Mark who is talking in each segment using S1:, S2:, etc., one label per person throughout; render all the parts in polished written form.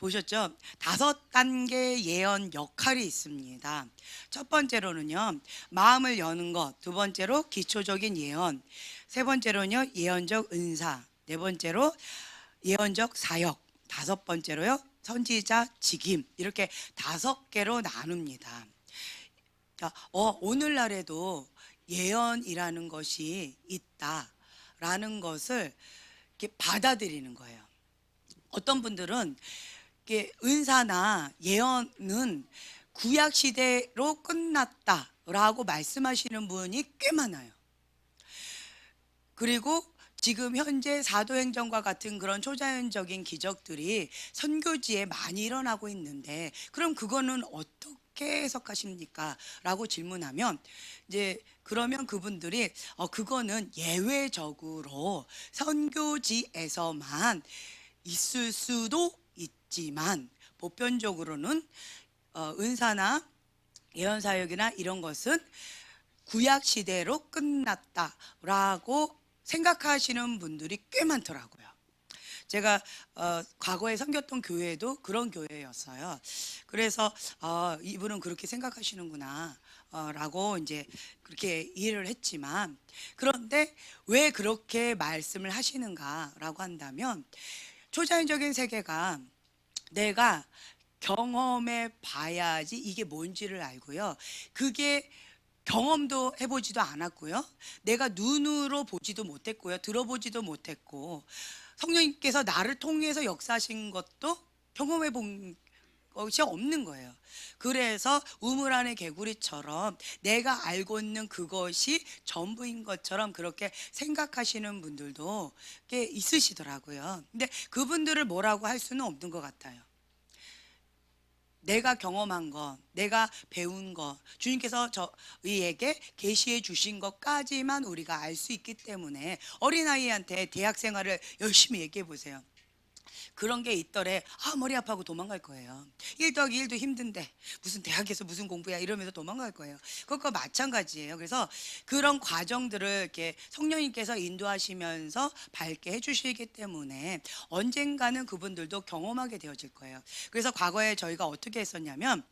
S1: 보셨죠? 5단계 예언 역할이 있습니다. 첫 번째로는요, 마음을 여는 것. 두 번째로 기초적인 예언. 세 번째로는요, 예언적 은사. 네 번째로 예언적 사역. 다섯 번째로요, 선지자 직임. 이렇게 5개로 나눕니다. 그러니까 오늘날에도 예언이라는 것이 있다라는 것을 이렇게 받아들이는 거예요. 어떤 분들은 이게 은사나 예언은 구약 시대로 끝났다라고 말씀하시는 분이 꽤 많아요. 그리고 지금 현재 사도행전과 같은 그런 초자연적인 기적들이 선교지에 많이 일어나고 있는데, 그럼 그거는 어떻게 해석하십니까? 라고 질문하면, 이제 그러면 그분들이 그거는 예외적으로 선교지에서만 있을 수도 있지만 보편적으로는 은사나 예언 사역이나 이런 것은 구약 시대로 끝났다라고 생각하시는 분들이 꽤 많더라고요. 제가 과거에 섬겼던 교회도 그런 교회였어요. 그래서 이분은 그렇게 생각하시는구나 라고 이제 그렇게 이해를 했지만, 그런데 왜 그렇게 말씀을 하시는가라고 한다면, 초자연적인 세계가 내가 경험해 봐야지 이게 뭔지를 알고요. 그게 경험도 해보지도 않았고요. 내가 눈으로 보지도 못했고요. 들어보지도 못했고, 성령님께서 나를 통해서 역사하신 것도 경험해 본 것이 없는 거예요. 그래서 우물 안의 개구리처럼 내가 알고 있는 그것이 전부인 것처럼 그렇게 생각하시는 분들도 꽤 있으시더라고요. 근데 그분들을 뭐라고 할 수는 없는 것 같아요. 내가 경험한 것, 내가 배운 것, 주님께서 저희에게 계시해 주신 것까지만 우리가 알 수 있기 때문에, 어린아이한테 대학 생활을 열심히 얘기해 보세요. 그런 게 있더래. 머리 아파하고 도망갈 거예요. 1 더하기 1도 힘든데 무슨 대학에서 무슨 공부야 이러면서 도망갈 거예요. 그것과 마찬가지예요. 그래서 그런 과정들을 이렇게 성령님께서 인도하시면서 밝게 해주시기 때문에 언젠가는 그분들도 경험하게 되어질 거예요. 그래서 과거에 저희가 어떻게 했었냐면,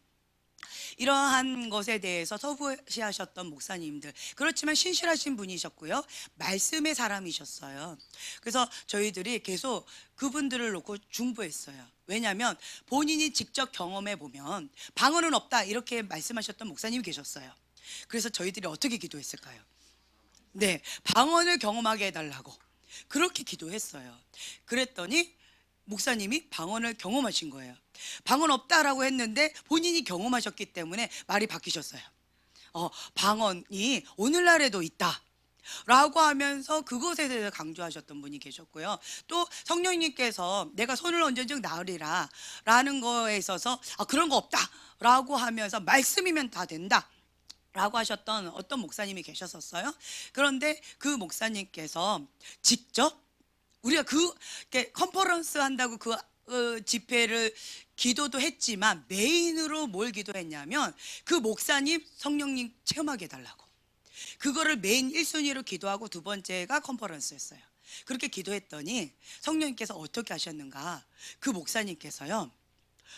S1: 이러한 것에 대해서 서부시하셨던 목사님들, 그렇지만 신실하신 분이셨고요, 말씀의 사람이셨어요. 그래서 저희들이 계속 그분들을 놓고 중보했어요. 왜냐하면 본인이 직접 경험해 보면 방언은 없다 이렇게 말씀하셨던 목사님이 계셨어요. 그래서 저희들이 어떻게 기도했을까요? 네, 방언을 경험하게 해달라고 그렇게 기도했어요. 그랬더니 목사님이 방언을 경험하신 거예요. 방언 없다라고 했는데 본인이 경험하셨기 때문에 말이 바뀌셨어요. 방언이 오늘날에도 있다 라고 하면서 그것에 대해서 강조하셨던 분이 계셨고요. 또 성령님께서 내가 손을 얹은즉 나으리라 라는 거에 있어서 그런 거 없다 라고 하면서 말씀이면 다 된다 라고 하셨던 어떤 목사님이 계셨었어요. 그런데 그 목사님께서 직접 우리가 컨퍼런스 한다고 집회를 기도도 했지만, 메인으로 뭘 기도했냐면 그 목사님 성령님 체험하게 해달라고, 그거를 메인 1순위로 기도하고 두 번째가 컨퍼런스였어요. 그렇게 기도했더니 성령님께서 어떻게 하셨는가, 그 목사님께서요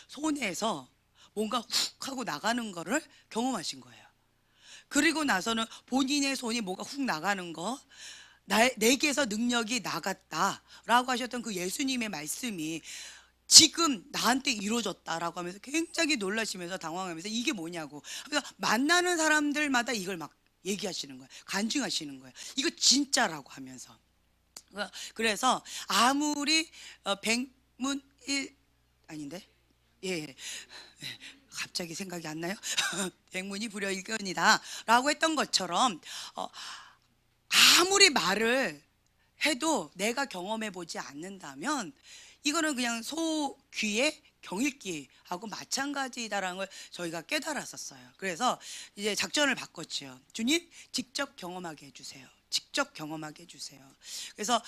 S1: 손에서 뭔가 훅 하고 나가는 거를 경험하신 거예요. 그리고 나서는 본인의 손이 뭐가 훅 나가는 거, 내게서 능력이 나갔다라고 하셨던 그 예수님의 말씀이 지금 나한테 이루어졌다라고 하면서 굉장히 놀라시면서 당황하면서 이게 뭐냐고, 그래서 만나는 사람들마다 이걸 막 얘기하시는 거예요. 간증하시는 거예요. 이거 진짜라고 하면서. 그래서 아무리 백문일 아닌데, 예, 갑자기 생각이 안 나요. 백문이 불여일견이다 라고 했던 것처럼, 아무리 말을 해도 내가 경험해 보지 않는다면 이거는 그냥 소귀의 경읽기하고 마찬가지다라는 걸 저희가 깨달았었어요. 그래서 이제 작전을 바꿨죠. 주님, 직접 경험하게 해주세요. 직접 경험하게 해주세요. 그래서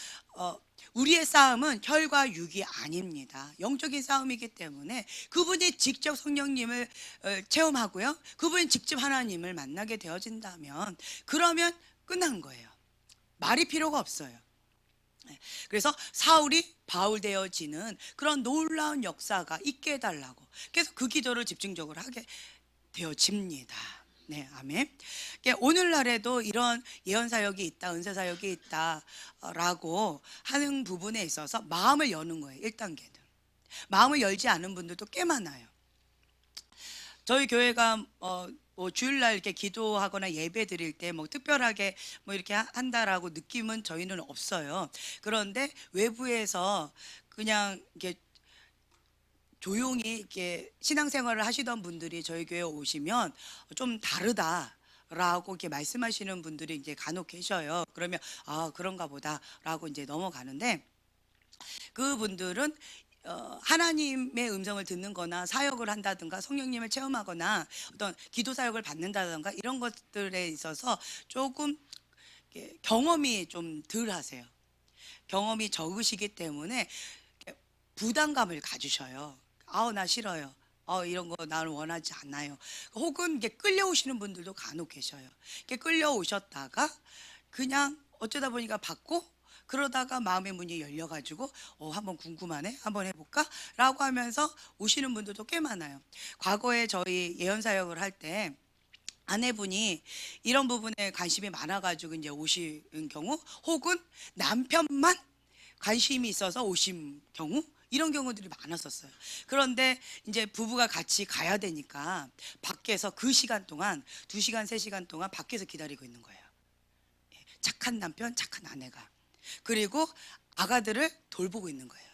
S1: 우리의 싸움은 혈과 육이 아닙니다. 영적인 싸움이기 때문에 그분이 직접 성령님을 체험하고요, 그분이 직접 하나님을 만나게 되어진다면 그러면 끝난 거예요. 말이 필요가 없어요. 그래서 사울이 바울 되어지는 그런 놀라운 역사가 있게 해달라고, 그래서 그 기도를 집중적으로 하게 되어집니다. 네, 아멘. 오늘날에도 이런 예언 사역이 있다, 은사 사역이 있다라고 하는 부분에 있어서 마음을 여는 거예요. 1단계는 마음을 열지 않은 분들도 꽤 많아요. 저희 교회가 뭐 주일날 이렇게 기도하거나 예배 드릴 때 뭐 특별하게 뭐 이렇게 한다라고 느낌은 저희는 없어요. 그런데 외부에서 그냥 이렇게 조용히 이렇게 신앙생활을 하시던 분들이 저희 교회에 오시면 좀 다르다라고 이렇게 말씀하시는 분들이 이제 간혹 계셔요. 그러면 아, 그런가 보다라고 이제 넘어가는데, 그분들은 하나님의 음성을 듣는 거나 사역을 한다든가 성령님을 체험하거나 어떤 기도 사역을 받는다든가 이런 것들에 있어서 조금 경험이 좀 덜 하세요. 경험이 적으시기 때문에 부담감을 가지셔요. 아우, 나 싫어요. 이런 거 나는 원하지 않아요. 혹은 이게 끌려오시는 분들도 간혹 계셔요. 이렇게 끌려오셨다가 그냥 어쩌다 보니까 받고, 그러다가 마음의 문이 열려가지고 한번 궁금하네, 한번 해볼까? 라고 하면서 오시는 분들도 꽤 많아요. 과거에 저희 예언 사역을 할 때 아내분이 이런 부분에 관심이 많아가지고 이제 오신 경우, 혹은 남편만 관심이 있어서 오신 경우, 이런 경우들이 많았었어요. 그런데 이제 부부가 같이 가야 되니까 밖에서 그 시간 동안 2시간 3시간 동안 밖에서 기다리고 있는 거예요. 착한 남편, 착한 아내가. 그리고 아가들을 돌보고 있는 거예요.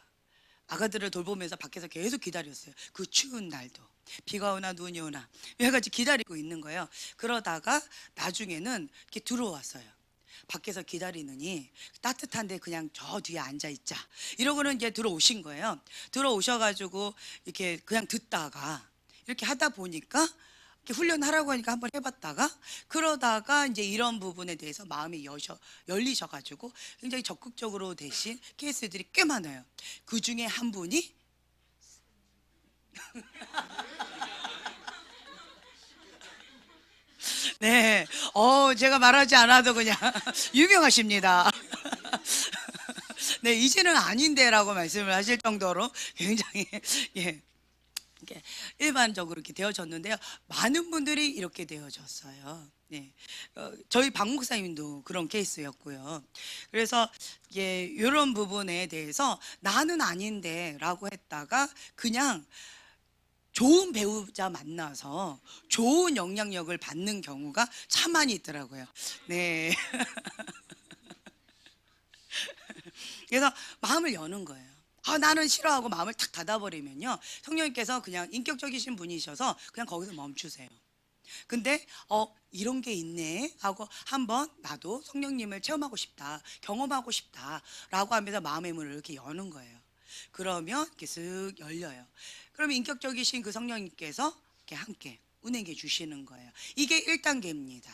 S1: 아가들을 돌보면서 밖에서 계속 기다렸어요. 그 추운 날도 비가 오나 눈이 오나 여기까지 기다리고 있는 거예요. 그러다가 나중에는 이렇게 들어왔어요. 밖에서 기다리느니 따뜻한데 그냥 저 뒤에 앉아 있자, 이러고는 이제 들어오신 거예요. 들어오셔가지고 이렇게 그냥 듣다가 이렇게 하다 보니까 이렇게 훈련하라고 하니까 한번 해봤다가, 그러다가 이제 이런 부분에 대해서 마음이 열리셔가지고 굉장히 적극적으로 되신 케이스들이 꽤 많아요. 그 중에 한 분이 네, 제가 말하지 않아도 그냥 유명하십니다. 네, 이제는 아닌데라고 말씀을 하실 정도로 굉장히 예, 이렇게 일반적으로 이렇게 되어졌는데요. 많은 분들이 이렇게 되어졌어요. 네, 저희 박 목사님도 그런 케이스였고요. 그래서 이런 부분에 대해서 나는 아닌데라고 했다가 그냥 좋은 배우자 만나서 좋은 영향력을 받는 경우가 참 많이 있더라고요. 네. 그래서 마음을 여는 거예요. 나는 싫어하고 마음을 탁 닫아버리면요, 성령님께서 그냥 인격적이신 분이셔서 그냥 거기서 멈추세요. 근데 이런 게 있네 하고 한번 나도 성령님을 체험하고 싶다, 경험하고 싶다 라고 하면서 마음의 문을 이렇게 여는 거예요. 그러면 이렇게 쓱 열려요. 그러면 인격적이신 그 성령님께서 이렇게 함께 운행해 주시는 거예요. 이게 1단계입니다.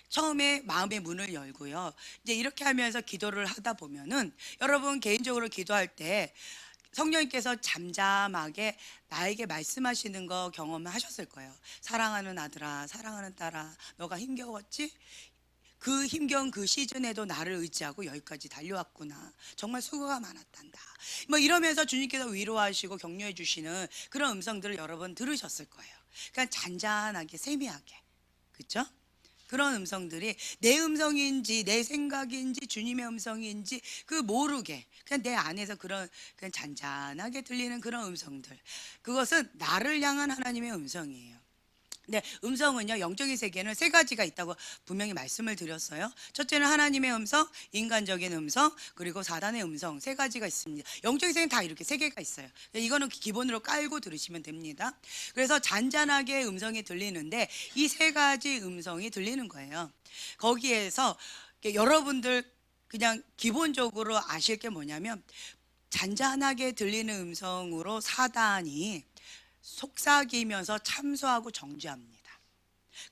S1: 처음에 마음의 문을 열고요. 이제 이렇게 하면서 기도를 하다 보면은, 여러분 개인적으로 기도할 때 성령님께서 잠잠하게 나에게 말씀하시는 거 경험하셨을 거예요. 사랑하는 아들아, 사랑하는 딸아, 너가 힘겨웠지? 그 힘겨운 그 시즌에도 나를 의지하고 여기까지 달려왔구나. 정말 수고가 많았단다. 뭐 이러면서 주님께서 위로하시고 격려해 주시는 그런 음성들을 여러 번 들으셨을 거예요. 그러니까 잔잔하게 세미하게, 그렇죠? 그런 음성들이 내 음성인지 내 생각인지 주님의 음성인지 그 모르게 그냥 내 안에서 그냥 잔잔하게 들리는 그런 음성들, 그것은 나를 향한 하나님의 음성이에요. 네, 음성은요, 영적인 세계는 3가지가 있다고 분명히 말씀을 드렸어요. 첫째는 하나님의 음성, 인간적인 음성, 그리고 사단의 음성, 3가지가 있습니다. 영적인 세계는 다 이렇게 3개가 있어요. 이거는 기본으로 깔고 들으시면 됩니다. 그래서 잔잔하게 음성이 들리는데 이 3가지 음성이 들리는 거예요. 거기에서 여러분들 그냥 기본적으로 아실 게 뭐냐면, 잔잔하게 들리는 음성으로 사단이 속삭이면서 참소하고 정죄합니다.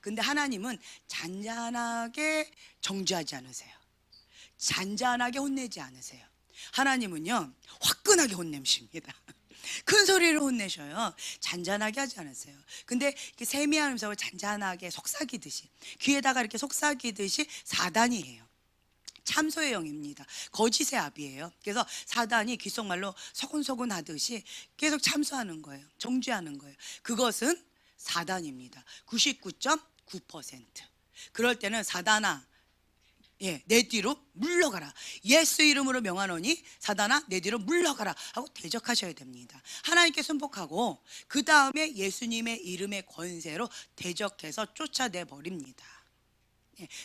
S1: 근데 하나님은 잔잔하게 정죄하지 않으세요. 잔잔하게 혼내지 않으세요. 하나님은요, 화끈하게 혼내십니다. 큰 소리로 혼내셔요. 잔잔하게 하지 않으세요. 근데 세미한 음성을 잔잔하게 속삭이듯이, 귀에다가 이렇게 속삭이듯이 사단이 해요. 참소의 영입니다. 거짓의 아비예요. 그래서 사단이 귓속말로 서곤서곤 하듯이 계속 참소하는 거예요. 정죄하는 거예요. 그것은 사단입니다. 99.9%. 그럴 때는 사단아, 내 뒤로 물러가라. 예수 이름으로 명하노니 사단아 내 뒤로 물러가라 하고 대적하셔야 됩니다. 하나님께 순복하고 그 다음에 예수님의 이름의 권세로 대적해서 쫓아내 버립니다.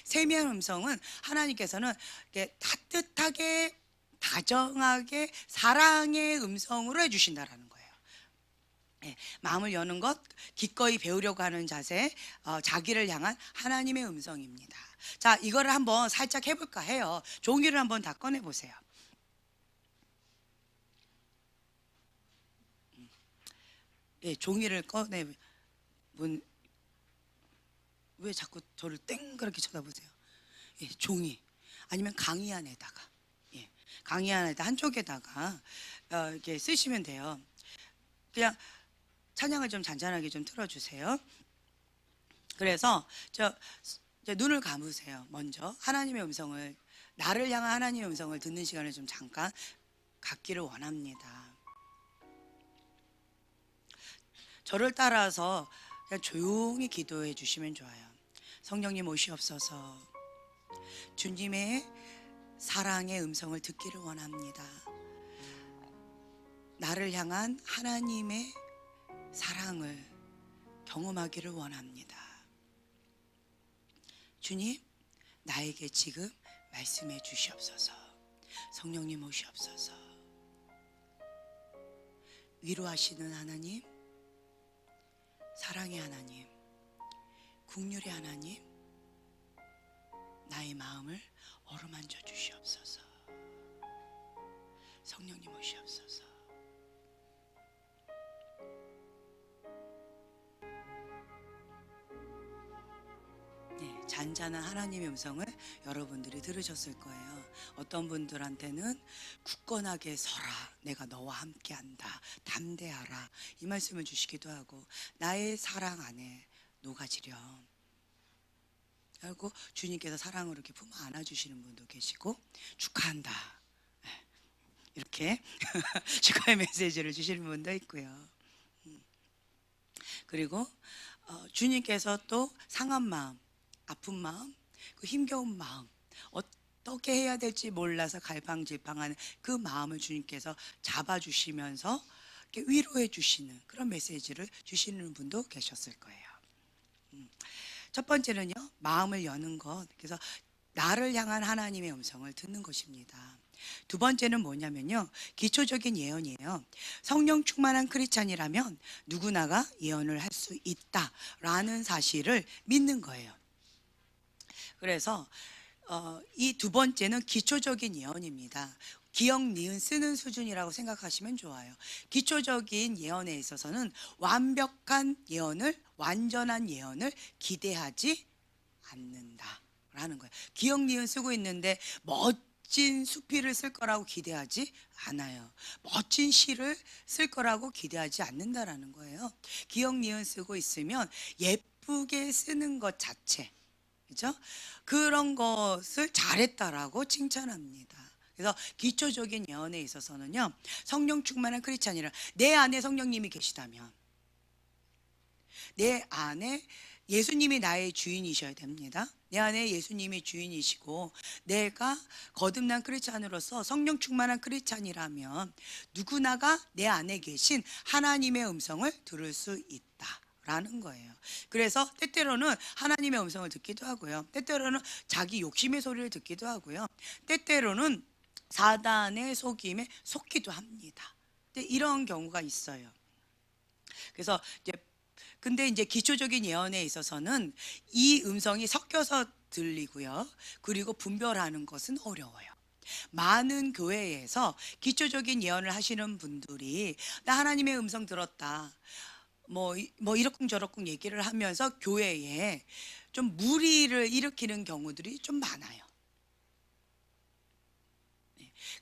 S1: 세미의 음성은 하나님께서는 따뜻하게 다정하게 사랑의 음성으로 해주신다라는 거예요. 마음을 여는 것, 기꺼이 배우려고 하는 자세, 자기를 향한 하나님의 음성입니다. 자, 이거를 한번 살짝 해볼까 해요. 종이를 한번 다 꺼내보세요. 종이를 꺼내. 왜 자꾸 저를 땡그렇게 쳐다보세요? 종이 아니면 강의 안에다가, 강의 안에다 한쪽에다가 이렇게 쓰시면 돼요. 그냥 찬양을 좀 잔잔하게 좀 틀어주세요. 그래서 눈을 감으세요. 먼저 하나님의 음성을, 나를 향한 하나님의 음성을 듣는 시간을 좀 잠깐 갖기를 원합니다. 저를 따라서 그냥 조용히 기도해 주시면 좋아요. 성령님 오시옵소서. 주님의 사랑의 음성을 듣기를 원합니다. 나를 향한 하나님의 사랑을 경험하기를 원합니다. 주님, 나에게 지금 말씀해 주시옵소서. 성령님 오시옵소서. 위로하시는 하나님, 사랑의 하나님, 긍휼의 하나님, 나의 마음을 어루만져 주시옵소서. 성령님 오시옵소서. 잔잔한 하나님의 음성을 여러분들이 들으셨을 거예요. 어떤 분들한테는 굳건하게 서라, 내가 너와 함께한다, 담대하라, 이 말씀을 주시기도 하고, 나의 사랑 안에 녹아지렴 하고 주님께서 사랑으로 이렇게 품어 안아주시는 분도 계시고, 축하한다 이렇게 축하의 메시지를 주시는 분도 있고요. 그리고 주님께서 또 상한 마음, 아픈 마음, 그 힘겨운 마음, 어떻게 해야 될지 몰라서 갈팡질팡하는 그 마음을 주님께서 잡아주시면서 이렇게 위로해 주시는 그런 메시지를 주시는 분도 계셨을 거예요. 첫 번째는요, 마음을 여는 것. 그래서 나를 향한 하나님의 음성을 듣는 것입니다. 두 번째는 뭐냐면요, 기초적인 예언이에요. 성령 충만한 크리스찬이라면 누구나가 예언을 할 수 있다라는 사실을 믿는 거예요. 그래서 이 두 번째는 기초적인 예언입니다. 기억, 니은 쓰는 수준이라고 생각하시면 좋아요. 기초적인 예언에 있어서는 완벽한 예언을, 완전한 예언을 기대하지 않는다라는 거예요. 기억, 니은 쓰고 있는데 멋진 수필을 쓸 거라고 기대하지 않아요. 멋진 시를 쓸 거라고 기대하지 않는다라는 거예요. 기억, 니은 쓰고 있으면 예쁘게 쓰는 것 자체, 그죠? 그런 것을 잘했다라고 칭찬합니다. 그래서 기초적인 예언에 있어서는요, 성령 충만한 크리스찬이라, 내 안에 성령님이 계시다면, 내 안에 예수님이 나의 주인이셔야 됩니다. 내 안에 예수님이 주인이시고 내가 거듭난 크리스찬으로서 성령 충만한 크리스찬이라면 누구나가 내 안에 계신 하나님의 음성을 들을 수 있다 라는 거예요. 그래서 때때로는 하나님의 음성을 듣기도 하고요, 때때로는 자기 욕심의 소리를 듣기도 하고요, 때때로는 사단의 속임에 속기도 합니다. 이런 경우가 있어요. 그래서 근데 이제 기초적인 예언에 있어서는 이 음성이 섞여서 들리고요, 그리고 분별하는 것은 어려워요. 많은 교회에서 기초적인 예언을 하시는 분들이 나 하나님의 음성 들었다, 뭐 이러쿵저러쿵 얘기를 하면서 교회에 좀 무리를 일으키는 경우들이 좀 많아요.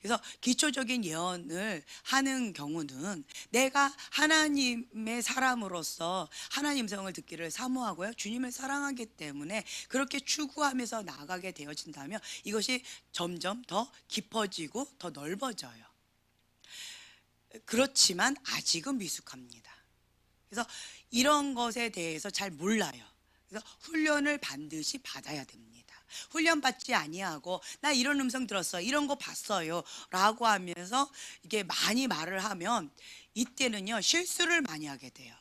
S1: 그래서 기초적인 예언을 하는 경우는 내가 하나님의 사람으로서 하나님 성을 듣기를 사모하고요, 주님을 사랑하기 때문에 그렇게 추구하면서 나아가게 되어진다면 이것이 점점 더 깊어지고 더 넓어져요. 그렇지만 아직은 미숙합니다. 그래서 이런 것에 대해서 잘 몰라요. 그래서 훈련을 반드시 받아야 됩니다. 훈련 받지 아니하고 나 이런 음성 들었어, 이런 거 봤어요 라고 하면서 이게 많이 말을 하면 이때는요 실수를 많이 하게 돼요.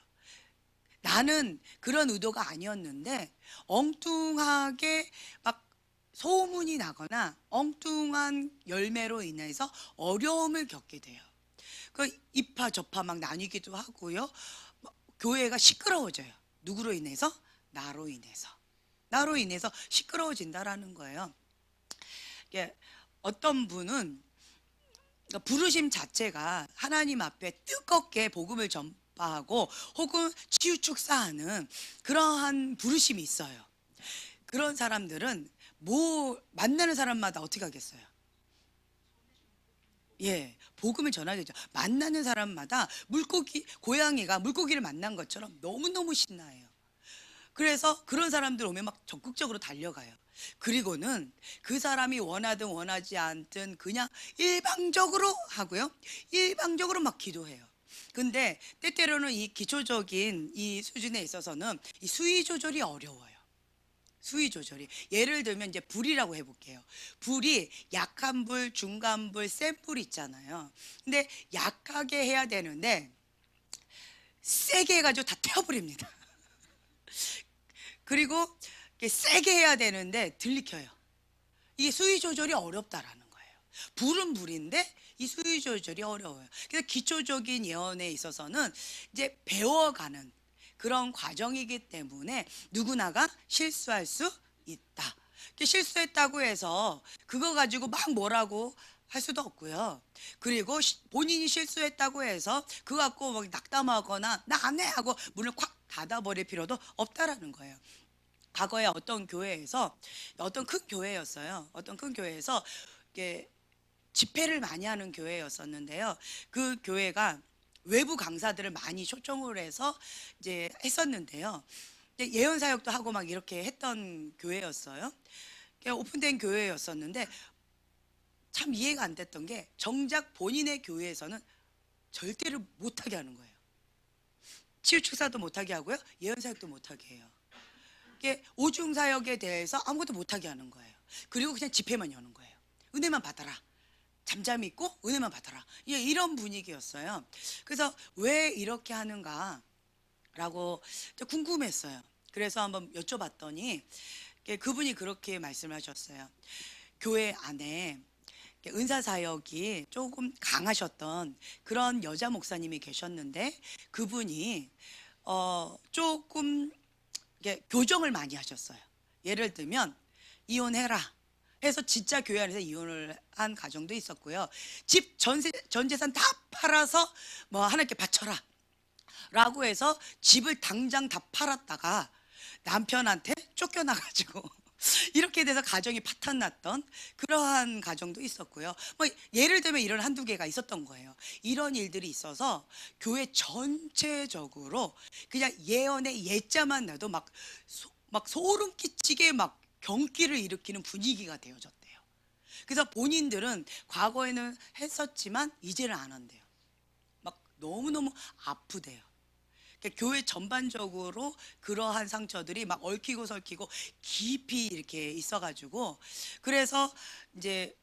S1: 나는 그런 의도가 아니었는데 엉뚱하게 막 소문이 나거나 엉뚱한 열매로 인해서 어려움을 겪게 돼요. 그 이파 저파 막 나뉘기도 하고요, 교회가 시끄러워져요. 누구로 인해서? 나로 인해서. 나로 인해서 시끄러워진다라는 거예요. 이게 어떤 분은 부르심 자체가 하나님 앞에 뜨겁게 복음을 전파하고 혹은 치유축사하는 그러한 부르심이 있어요. 그런 사람들은 뭐 만나는 사람마다 어떻게 하겠어요? 예, 복음을 전하겠죠. 만나는 사람마다 물고기, 고양이가 물고기를 만난 것처럼 너무너무 신나해요. 그래서 그런 사람들 오면 막 적극적으로 달려가요. 그리고는 그 사람이 원하든 원하지 않든 그냥 일방적으로 하고요, 일방적으로 막 기도해요. 근데 때때로는 이 기초적인 이 수준에 있어서는 이 수위 조절이 어려워요. 수위 조절이, 예를 들면 이제 불이라고 해볼게요. 불이 약한 불, 중간 불, 센 불 있잖아요. 근데 약하게 해야 되는데 세게 해가지고 다 태워버립니다. 그리고 세게 해야 되는데 들리켜요. 이 수위 조절이 어렵다라는 거예요. 불은 불인데 이 수위 조절이 어려워요. 그래서 기초적인 예언에 있어서는 이제 배워가는 그런 과정이기 때문에 누구나가 실수할 수 있다. 실수했다고 해서 그거 가지고 막 뭐라고 할 수도 없고요. 그리고 본인이 실수했다고 해서 그거 갖고 막 낙담하거나 나 안 해 하고 문을 콱 닫아버릴 필요도 없다라는 거예요. 과거에 어떤 교회에서, 어떤 큰 교회였어요. 어떤 큰 교회에서 이게 집회를 많이 하는 교회였었는데요. 그 교회가 외부 강사들을 많이 초청을 해서 이제 했었는데요. 예언 사역도 하고 막 이렇게 했던 교회였어요. 오픈된 교회였었는데 참 이해가 안 됐던 게 정작 본인의 교회에서는 절대로 못하게 하는 거예요. 치유 축사도 못하게 하고요, 예언 사역도 못하게 해요. 오중 사역에 대해서 아무것도 못하게 하는 거예요. 그리고 그냥 집회만 여는 거예요. 은혜만 받아라, 잠잠히 있고 은혜만 받아라, 이런 분위기였어요. 그래서 왜 이렇게 하는가 라고 궁금했어요. 그래서 한번 여쭤봤더니 그분이 그렇게 말씀을 하셨어요. 교회 안에 은사 사역이 조금 강하셨던 그런 여자 목사님이 계셨는데 그분이 조금 교정을 많이 하셨어요. 예를 들면 이혼해라 해서 진짜 교회 안에서 이혼을 한 가정도 있었고요. 집 전 재산 다 팔아서 뭐 하나님께 바쳐라 라고 해서 집을 당장 다 팔았다가 남편한테 쫓겨나가지고 이렇게 돼서 가정이 파탄났던 그러한 가정도 있었고요. 뭐 예를 들면 이런 한두 개가 있었던 거예요. 이런 일들이 있어서 교회 전체적으로 그냥 예언의 예자만 나도 막 소름 끼치게 막 경기를 일으키는 분위기가 되어졌대요. 그래서 본인들은 과거에는 했었지만 이제는 안 한대요. 막 너무너무 아프대요. 교회 전반적으로 그러한 상처들이 막 얽히고 설키고 깊이 이렇게 있어가지고, 그래서 이제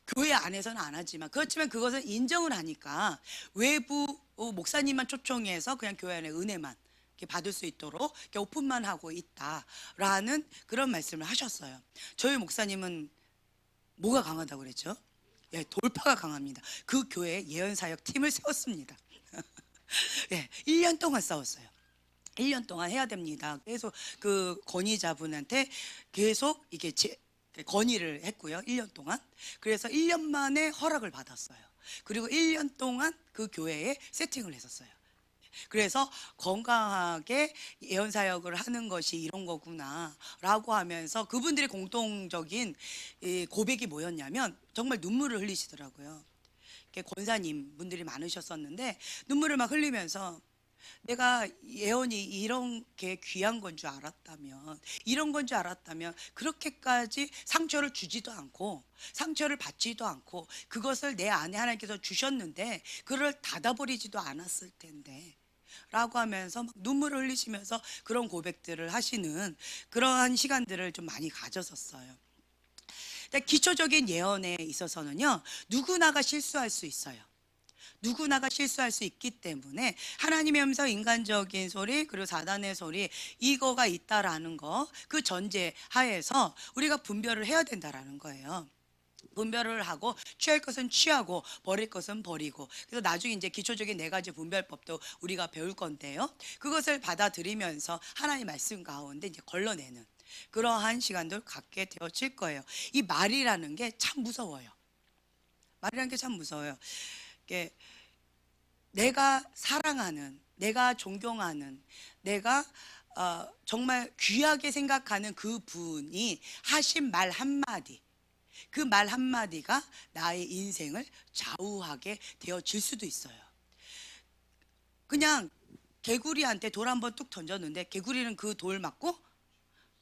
S1: 교회 안에서는 안 하지만 그렇지만 그것은 인정을 하니까 외부 목사님만 초청해서 그냥 교회 안에 은혜만 이렇게 받을 수 있도록 이렇게 오픈만 하고 있다라는 그런 말씀을 하셨어요. 저희 목사님은 뭐가 강하다고 그랬죠? 예, 돌파가 강합니다. 그 교회에 예언사역 팀을 세웠습니다. 예, 1년 동안 싸웠어요. 1년 동안 해야 됩니다. 계속 그 권위자분한테 계속 이게 건의를 했고요. 1년 동안. 그래서 1년 만에 허락을 받았어요. 그리고 1년 동안 그 교회에 세팅을 했었어요. 그래서 건강하게 예언 사역을 하는 것이 이런 거구나라고 하면서 그분들의 공통적인 이 고백이 뭐였냐면 정말 눈물을 흘리시더라고요. 이렇게 권사님 분들이 많으셨었는데 눈물을 막 흘리면서 내가 예언이 이렇게 귀한 건 줄 알았다면, 이런 건 줄 알았다면 그렇게까지 상처를 주지도 않고 상처를 받지도 않고 그것을 내 안에 하나님께서 주셨는데 그걸 닫아버리지도 않았을 텐데 라고 하면서 막 눈물을 흘리시면서 그런 고백들을 하시는 그러한 시간들을 좀 많이 가졌었어요. 기초적인 예언에 있어서는요, 누구나가 실수할 수 있어요. 누구나가 실수할 수 있기 때문에 하나님의 음성, 인간적인 소리, 그리고 사단의 소리, 이거가 있다라는 거, 그 전제 하에서 우리가 분별을 해야 된다라는 거예요. 분별을 하고 취할 것은 취하고 버릴 것은 버리고, 그래서 나중에 이제 기초적인 네 가지 분별법도 우리가 배울 건데요, 그것을 받아들이면서 하나님의 말씀 가운데 이제 걸러내는 그러한 시간들 갖게 되어질 거예요. 이 말이라는 게 참 무서워요. 말이라는 게 참 무서워요. 이게 내가 사랑하는, 내가 존경하는, 내가 정말 귀하게 생각하는 그 분이 하신 말 한마디, 그 말 한마디가 나의 인생을 좌우하게 되어질 수도 있어요. 그냥 개구리한테 돌 한번 뚝 던졌는데 개구리는 그 돌 맞고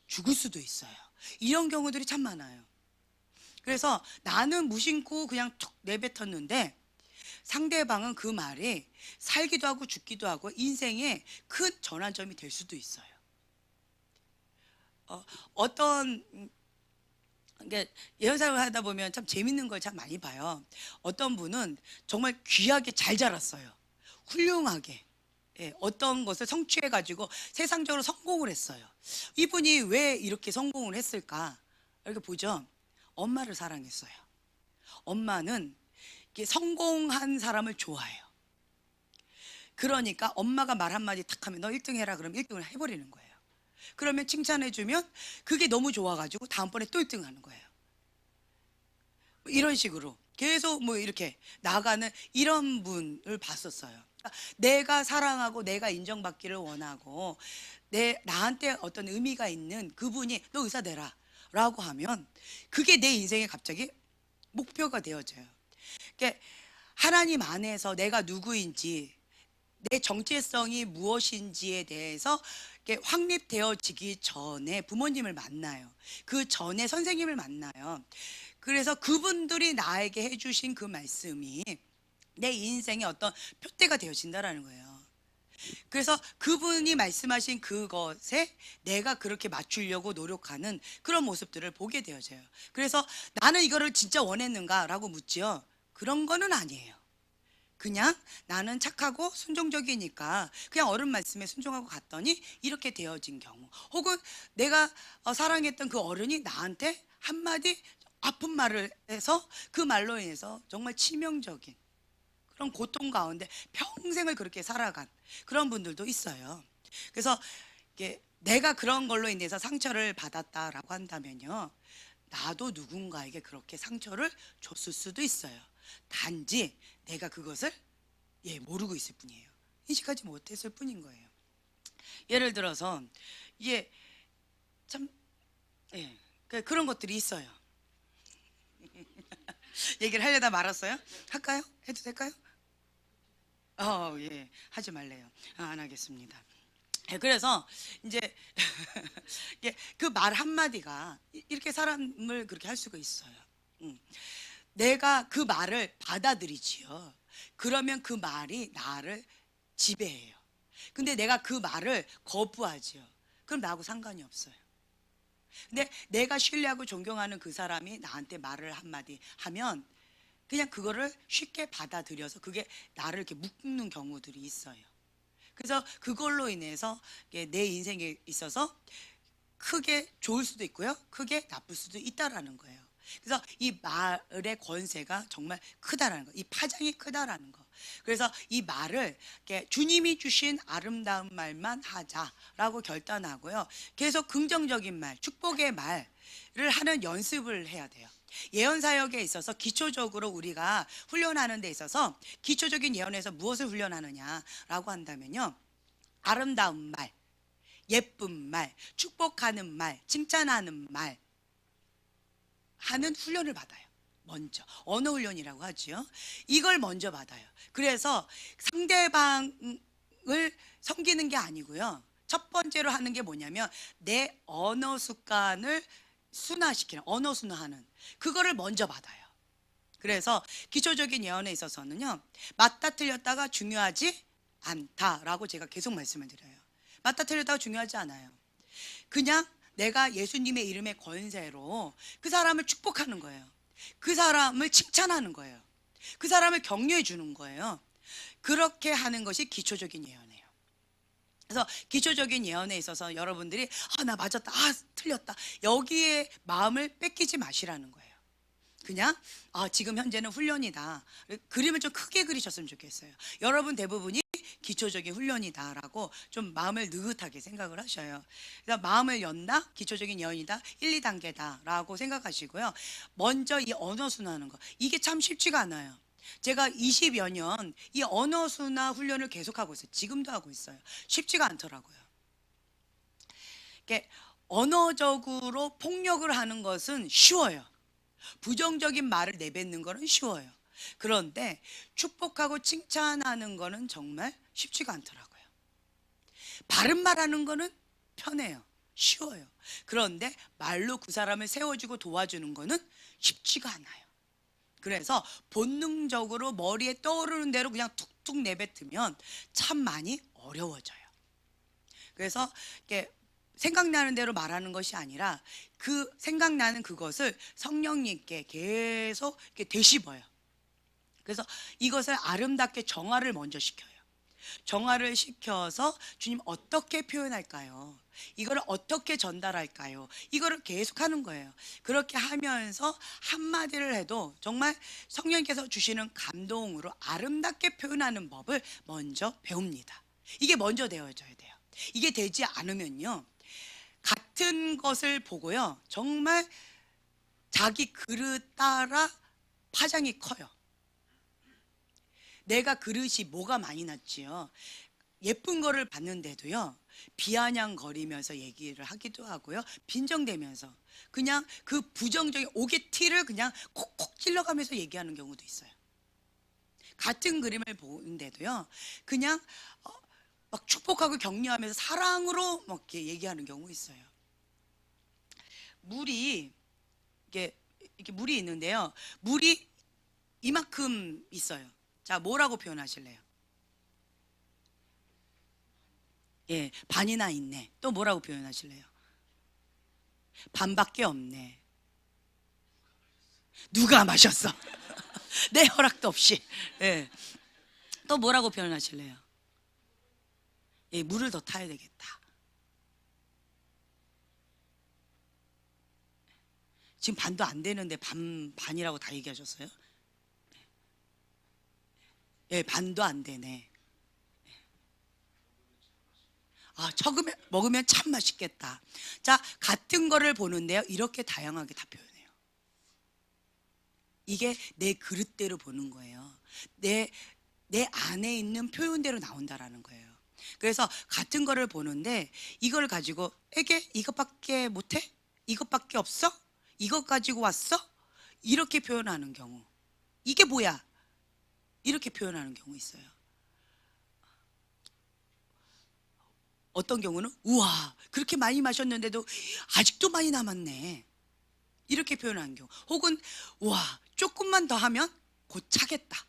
S1: 죽을 수도 있어요. 이런 경우들이 참 많아요. 그래서 나는 무심코 그냥 툭 내뱉었는데 상대방은 그 말이 살기도 하고 죽기도 하고 인생의 큰 전환점이 될 수도 있어요. 어떤 예언 사역을 하다 보면 참 재밌는 걸 참 많이 봐요. 어떤 분은 정말 귀하게 잘 자랐어요. 훌륭하게. 예, 어떤 것을 성취해 가지고 세상적으로 성공을 했어요. 이분이 왜 이렇게 성공을 했을까? 이렇게 보죠. 엄마를 사랑했어요. 엄마는 이렇게 성공한 사람을 좋아해요. 그러니까 엄마가 말 한마디 탁 하면 너 1등 해라 그러면 1등을 해버리는 거예요. 그러면 칭찬해주면 그게 너무 좋아가지고 다음번에 또 1등 하는 거예요. 이런 식으로 계속 뭐 이렇게 나가는 이런 분을 봤었어요. 그러니까 내가 사랑하고 내가 인정받기를 원하고 나한테 어떤 의미가 있는 그분이 너 의사 되라 라고 하면 그게 내 인생에 갑자기 목표가 되어져요. 그러니까 하나님 안에서 내가 누구인지, 내 정체성이 무엇인지에 대해서 확립되어지기 전에 부모님을 만나요. 그 전에 선생님을 만나요. 그래서 그분들이 나에게 해주신 그 말씀이 내 인생의 어떤 표대가 되어진다라는 거예요. 그래서 그분이 말씀하신 그것에 내가 그렇게 맞추려고 노력하는 그런 모습들을 보게 되어져요. 그래서 나는 이거를 진짜 원했는가라고 묻지요. 그런 거는 아니에요. 그냥 나는 착하고 순종적이니까 그냥 어른 말씀에 순종하고 갔더니 이렇게 되어진 경우, 혹은 내가 사랑했던 그 어른이 나한테 한마디 아픈 말을 해서 그 말로 인해서 정말 치명적인 그런 고통 가운데 평생을 그렇게 살아간 그런 분들도 있어요. 그래서 내가 그런 걸로 인해서 상처를 받았다라고 한다면요, 나도 누군가에게 그렇게 상처를 줬을 수도 있어요. 단지 내가 그것을 모르고 있을 뿐이에요. 인식하지 못했을 뿐인 거예요. 예를 들어서 이게 참 그런 것들이 있어요. 얘기를 하려다 말았어요. 할까요? 해도 될까요? 예, 하지 말래요. 안 하겠습니다. 그래서 이제 그 말 한마디가 이렇게 사람을 그렇게 할 수가 있어요. 내가 그 말을 받아들이지요. 그러면 그 말이 나를 지배해요. 근데 내가 그 말을 거부하지요. 그럼 나하고 상관이 없어요. 근데 내가 신뢰하고 존경하는 그 사람이 나한테 말을 한마디 하면 그냥 그거를 쉽게 받아들여서 그게 나를 이렇게 묶는 경우들이 있어요. 그래서 그걸로 인해서 내 인생에 있어서 크게 좋을 수도 있고요, 크게 나쁠 수도 있다라는 거예요. 그래서 이 말의 권세가 정말 크다라는 거, 이 파장이 크다라는 거. 그래서 이 말을 주님이 주신 아름다운 말만 하자라고 결단하고요, 계속 긍정적인 말, 축복의 말을 하는 연습을 해야 돼요. 예언 사역에 있어서 기초적으로 우리가 훈련하는 데 있어서 기초적인 예언에서 무엇을 훈련하느냐라고 한다면요, 아름다운 말, 예쁜 말, 축복하는 말, 칭찬하는 말 하는 훈련을 받아요. 먼저 언어 훈련이라고 하죠. 이걸 먼저 받아요. 그래서 상대방을 섬기는 게 아니고요, 첫 번째로 하는 게 뭐냐면 내 언어 습관을 순화시키는, 언어 순화하는, 그거를 먼저 받아요. 그래서 기초적인 예언에 있어서는요, 맞다 틀렸다가 중요하지 않다라고 제가 계속 말씀을 드려요. 맞다 틀렸다가 중요하지 않아요. 그냥 내가 예수님의 이름의 권세로 그 사람을 축복하는 거예요. 그 사람을 칭찬하는 거예요. 그 사람을 격려해 주는 거예요. 그렇게 하는 것이 기초적인 예언이에요. 그래서 기초적인 예언에 있어서 여러분들이 나 맞았다, 틀렸다, 여기에 마음을 뺏기지 마시라는 거예요. 그냥 지금 현재는 훈련이다, 그림을 좀 크게 그리셨으면 좋겠어요. 여러분 대부분이 기초적인 훈련이다라고 좀 마음을 느긋하게 생각을 하셔요. 그래서 마음을 연다, 기초적인 예언이다, 1, 2단계다 라고 생각하시고요. 먼저 이 언어 순화하는 거, 이게 참 쉽지가 않아요. 제가 20여 년 이 언어 순화 훈련을 계속하고 있어요. 지금도 하고 있어요. 쉽지가 않더라고요. 이렇게 언어적으로 폭력을 하는 것은 쉬워요. 부정적인 말을 내뱉는 거는 쉬워요. 그런데 축복하고 칭찬하는 거는 정말 쉽지가 않더라고요. 바른 말하는 거는 편해요. 쉬워요. 그런데 말로 그 사람을 세워주고 도와주는 거는 쉽지가 않아요. 그래서 본능적으로 머리에 떠오르는 대로 그냥 툭툭 내뱉으면 참 많이 어려워져요. 그래서 이렇게 생각나는 대로 말하는 것이 아니라 그 생각나는 그것을 성령님께 계속 이렇게 되씹어요. 그래서 이것을 아름답게 정화를 먼저 시켜요. 정화를 시켜서 주님 어떻게 표현할까요? 이거를 어떻게 전달할까요? 이거를 계속 하는 거예요. 그렇게 하면서 한마디를 해도 정말 성령께서 주시는 감동으로 아름답게 표현하는 법을 먼저 배웁니다. 이게 먼저 되어져야 돼요. 이게 되지 않으면요, 같은 것을 보고요, 정말 자기 그릇 따라 파장이 커요. 내가 그릇이 뭐가 많이 났지요. 예쁜 거를 봤는데도요, 비아냥거리면서 얘기를 하기도 하고요, 빈정대면서 그냥 그 부정적인 옥의 티를 그냥 콕콕 찔러가면서 얘기하는 경우도 있어요. 같은 그림을 보는데도요, 그냥 막 축복하고 격려하면서 사랑으로 막 이렇게 얘기하는 경우 있어요. 물이 이렇게 물이 있는데요, 물이 이만큼 있어요. 자, 뭐라고 표현하실래요? 예, 반이나 있네. 또 뭐라고 표현하실래요? 반밖에 없네. 누가 마셨어? 내 허락도 없이. 예. 또 뭐라고 표현하실래요? 예, 물을 더 타야 되겠다. 지금 반도 안 되는데 반이라고 다 얘기하셨어요? 예, 반도 안 되네. 먹으면 참 맛있겠다. 자, 같은 거를 보는데요, 이렇게 다양하게 다 표현해요. 이게 내 그릇대로 보는 거예요. 내 안에 있는 표현대로 나온다라는 거예요. 그래서 같은 거를 보는데 이걸 가지고 에게 이것밖에 못해? 이것밖에 없어? 이것 가지고 왔어? 이렇게 표현하는 경우, 이게 뭐야? 이렇게 표현하는 경우 있어요. 어떤 경우는 우와, 그렇게 많이 마셨는데도 아직도 많이 남았네, 이렇게 표현하는 경우. 혹은 우와, 조금만 더 하면 곧 차겠다.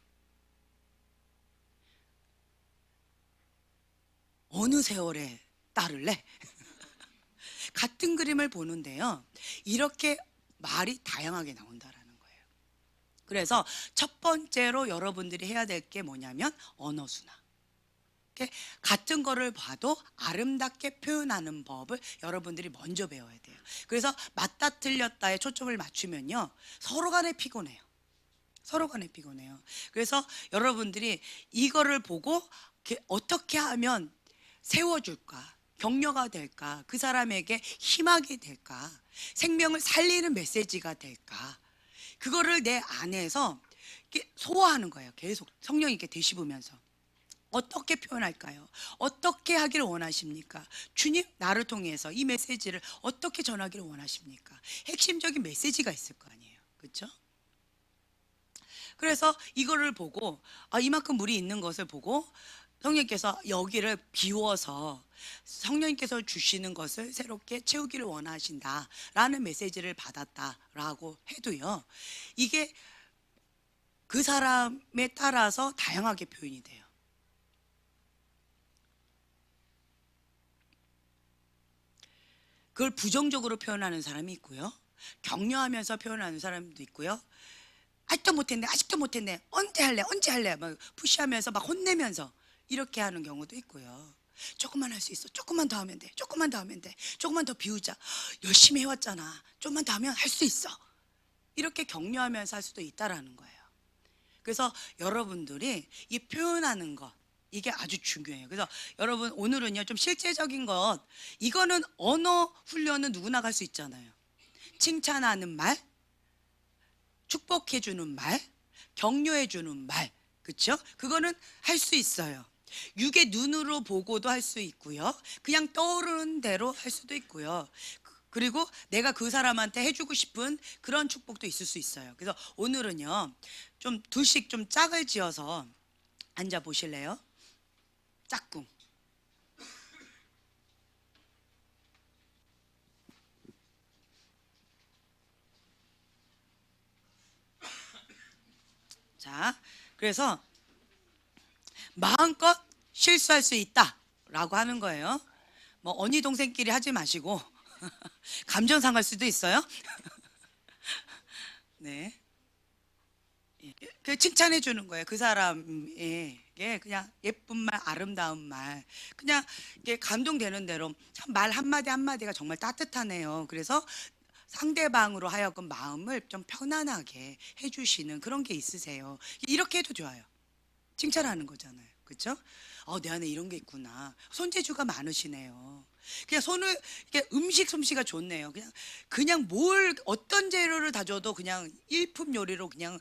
S1: 어느 세월에 따를래? 같은 그림을 보는데요, 이렇게 말이 다양하게 나온다라는 거예요. 그래서 첫 번째로 여러분들이 해야 될 게 뭐냐면 언어 순화. 같은 거를 봐도 아름답게 표현하는 법을 여러분들이 먼저 배워야 돼요. 그래서 맞다 틀렸다에 초점을 맞추면요, 서로 간에 피곤해요. 서로 간에 피곤해요. 그래서 여러분들이 이거를 보고 어떻게 하면 세워줄까, 격려가 될까, 그 사람에게 희망이 될까, 생명을 살리는 메시지가 될까, 그거를 내 안에서 이렇게 소화하는 거예요. 계속 성령님께 되씹으면서. 어떻게 표현할까요? 어떻게 하기를 원하십니까? 주님, 나를 통해서 이 메시지를 어떻게 전하기를 원하십니까? 핵심적인 메시지가 있을 거 아니에요. 그렇죠? 그래서 이거를 보고 이만큼 물이 있는 것을 보고 성령님께서 여기를 비워서 성령님께서 주시는 것을 새롭게 채우기를 원하신다라는 메시지를 받았다라고 해도요, 이게 그 사람에 따라서 다양하게 표현이 돼요. 그걸 부정적으로 표현하는 사람이 있고요, 격려하면서 표현하는 사람도 있고요, 아직도 못했네, 언제 할래 막 푸시하면서 막 혼내면서 이렇게 하는 경우도 있고요. 조금만 할 수 있어, 조금만 더 하면 돼, 조금만 더 하면 돼, 조금만 더 비우자, 열심히 해왔잖아, 좀만 더 하면 할 수 있어, 이렇게 격려하면서 할 수도 있다라는 거예요. 그래서 여러분들이 이 표현하는 것, 이게 아주 중요해요. 그래서 여러분, 오늘은요 좀 실제적인 것, 이거는 언어 훈련은 누구나 갈 수 있잖아요. 칭찬하는 말, 축복해주는 말, 격려해주는 말, 그렇죠? 그거는 할 수 있어요. 육의 눈으로 보고도 할 수 있고요, 그냥 떠오르는 대로 할 수도 있고요, 그리고 내가 그 사람한테 해주고 싶은 그런 축복도 있을 수 있어요. 그래서 오늘은요 좀 둘씩 좀 짝을 지어서 앉아 보실래요? 짝꿍. 자, 그래서 마음껏 실수할 수 있다라고 하는 거예요. 뭐 언니 동생끼리 하지 마시고 감정 상할 수도 있어요. 네. 그 칭찬해 주는 거예요. 그 사람에게 그냥 예쁜 말, 아름다운 말, 그냥 이게 감동되는 대로 참 말 한마디 한마디가 정말 따뜻하네요. 그래서 상대방으로 하여금 마음을 좀 편안하게 해주시는 그런 게 있으세요. 이렇게 해도 좋아요. 칭찬하는 거잖아요. 그렇죠? 내 안에 이런 게 있구나. 손재주가 많으시네요. 그냥 손을 이렇게 음식 솜씨가 좋네요. 그냥 뭘 어떤 재료를 다 줘도 그냥 일품 요리로 그냥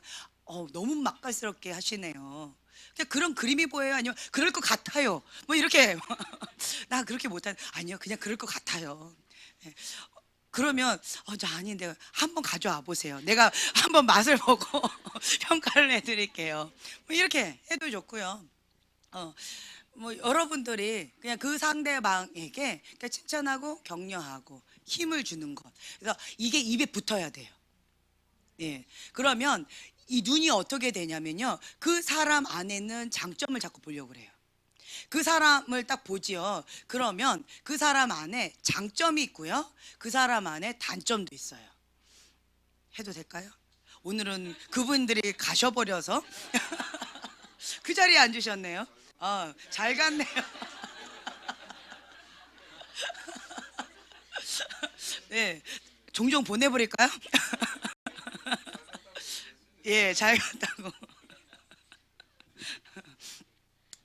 S1: 너무 맛깔스럽게 하시네요. 그냥 그런 그림이 보여요? 아니면 그럴 것 같아요? 뭐 이렇게 나 그렇게 못한, 아니요, 그냥 그럴 것 같아요. 예. 그러면 저 아닌데 한번 가져와 보세요. 내가 한번 맛을 보고 평가를 해드릴게요. 뭐 이렇게 해도 좋고요. 어, 뭐 여러분들이 그냥 그 상대방에게 그냥 칭찬하고 격려하고 힘을 주는 것. 그래서 이게 입에 붙어야 돼요. 예. 그러면 이 눈이 어떻게 되냐면요, 그 사람 안에는 장점을 자꾸 보려고 그래요. 그 사람을 딱 보지요. 그러면 그 사람 안에 장점이 있고요, 그 사람 안에 단점도 있어요. 해도 될까요? 오늘은 그분들이 가셔버려서 그 자리에 앉으셨네요. 잘 갔네요. 네, 종종 보내버릴까요? 예, 잘 갔다고.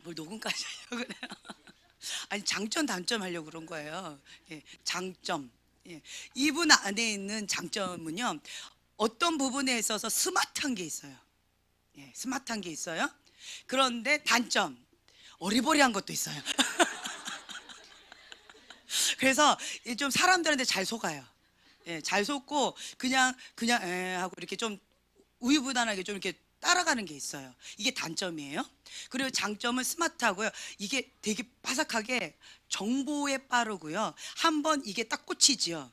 S1: 뭘 녹음까지 하려고 그래요? 아니, 장점 단점 하려고 그런 거예요. 예, 장점. 예, 이분 안에 있는 장점은요, 어떤 부분에 있어서 스마트한 게 있어요. 예, 스마트한 게 있어요. 그런데 단점, 어리버리한 것도 있어요. 그래서 좀 사람들한테 잘 속아요. 예, 잘 속고 그냥 하고 이렇게 좀 우유부단하게 좀 이렇게 따라가는 게 있어요. 이게 단점이에요. 그리고 장점은 스마트하고요, 이게 되게 바삭하게 정보에 빠르고요, 한번 이게 딱 꽂히지요.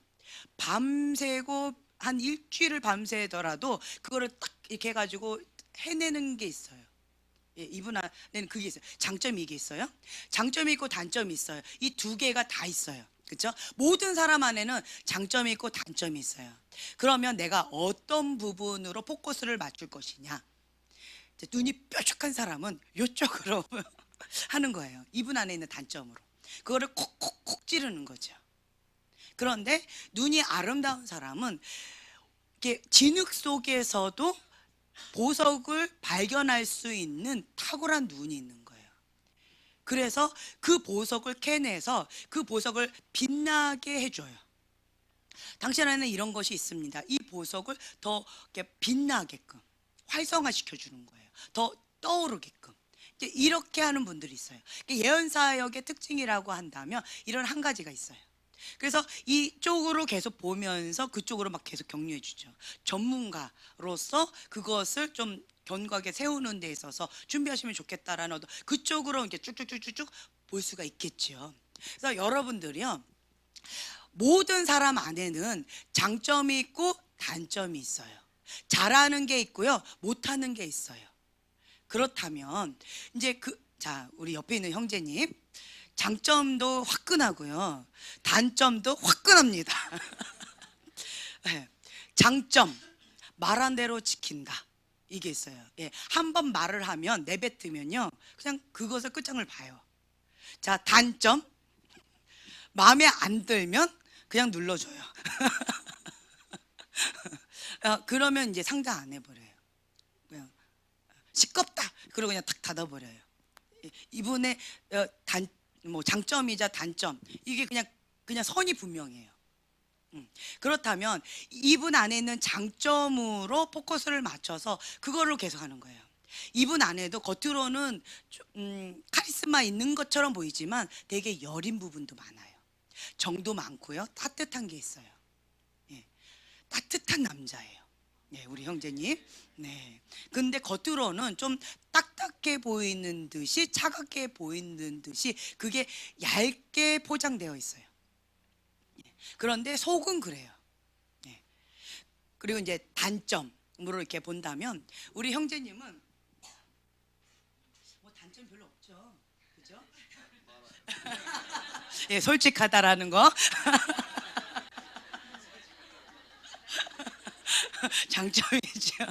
S1: 밤새고 한 일주일을 밤새더라도 그거를 딱 이렇게 해가지고 해내는 게 있어요. 예, 이분 안에는 그게 있어요. 장점이 이게 있어요. 장점이 있고 단점이 있어요. 이 두 개가 다 있어요. 그렇죠? 모든 사람 안에는 장점이 있고 단점이 있어요. 그러면 내가 어떤 부분으로 포커스를 맞출 것이냐. 눈이 뾰족한 사람은 이쪽으로 하는 거예요. 이분 안에 있는 단점으로. 그거를 콕콕콕 찌르는 거죠. 그런데 눈이 아름다운 사람은 이렇게 진흙 속에서도 보석을 발견할 수 있는 탁월한 눈이 있는 거예요. 그래서 그 보석을 캐내서 그 보석을 빛나게 해줘요. 당신 안에는 이런 것이 있습니다. 이 보석을 더 이렇게 빛나게끔 활성화시켜 주는 거예요. 더 떠오르게끔. 이제 이렇게 하는 분들이 있어요. 예언 사역의 특징이라고 한다면 이런 한 가지가 있어요. 그래서 이쪽으로 계속 보면서 그쪽으로 막 계속 격려해 주죠. 전문가로서 그것을 좀 견고하게 세우는 데 있어서 준비하시면 좋겠다라는 그쪽으로 이렇게 쭉쭉쭉쭉 볼 수가 있겠죠. 그래서 여러분들이요, 모든 사람 안에는 장점이 있고 단점이 있어요. 잘하는 게 있고요, 못하는 게 있어요. 그렇다면 이제 자, 우리 옆에 있는 형제님, 장점도 화끈하고요, 단점도 화끈합니다. 네. 장점, 말한 대로 지킨다. 이게 있어요. 예, 한번 말을 하면 내뱉으면요, 그냥 그것을 끝장을 봐요. 자, 단점, 마음에 안 들면 그냥 눌러줘요. 그러면 이제 상담 안 해버려요. 그냥 시끄럽다. 그러고 그냥 탁 닫아버려요. 이분의 장점이자 단점, 이게 그냥 선이 분명해요. 그렇다면 이분 안에 있는 장점으로 포커스를 맞춰서 그거를 계속 하는 거예요. 이분 안에도 겉으로는 카리스마 있는 것처럼 보이지만 되게 여린 부분도 많아요. 정도 많고요, 따뜻한 게 있어요. 예, 따뜻한 남자예요. 네, 우리 형제님. 네. 근데 겉으로는 좀 딱딱해 보이는 듯이, 차갑게 보이는 듯이 그게 얇게 포장되어 있어요. 그런데 속은 그래요. 예. 그리고 이제 단점으로 이렇게 본다면 우리 형제님은 뭐 단점 별로 없죠. 그죠? 예, 솔직하다라는 거. 장점이죠.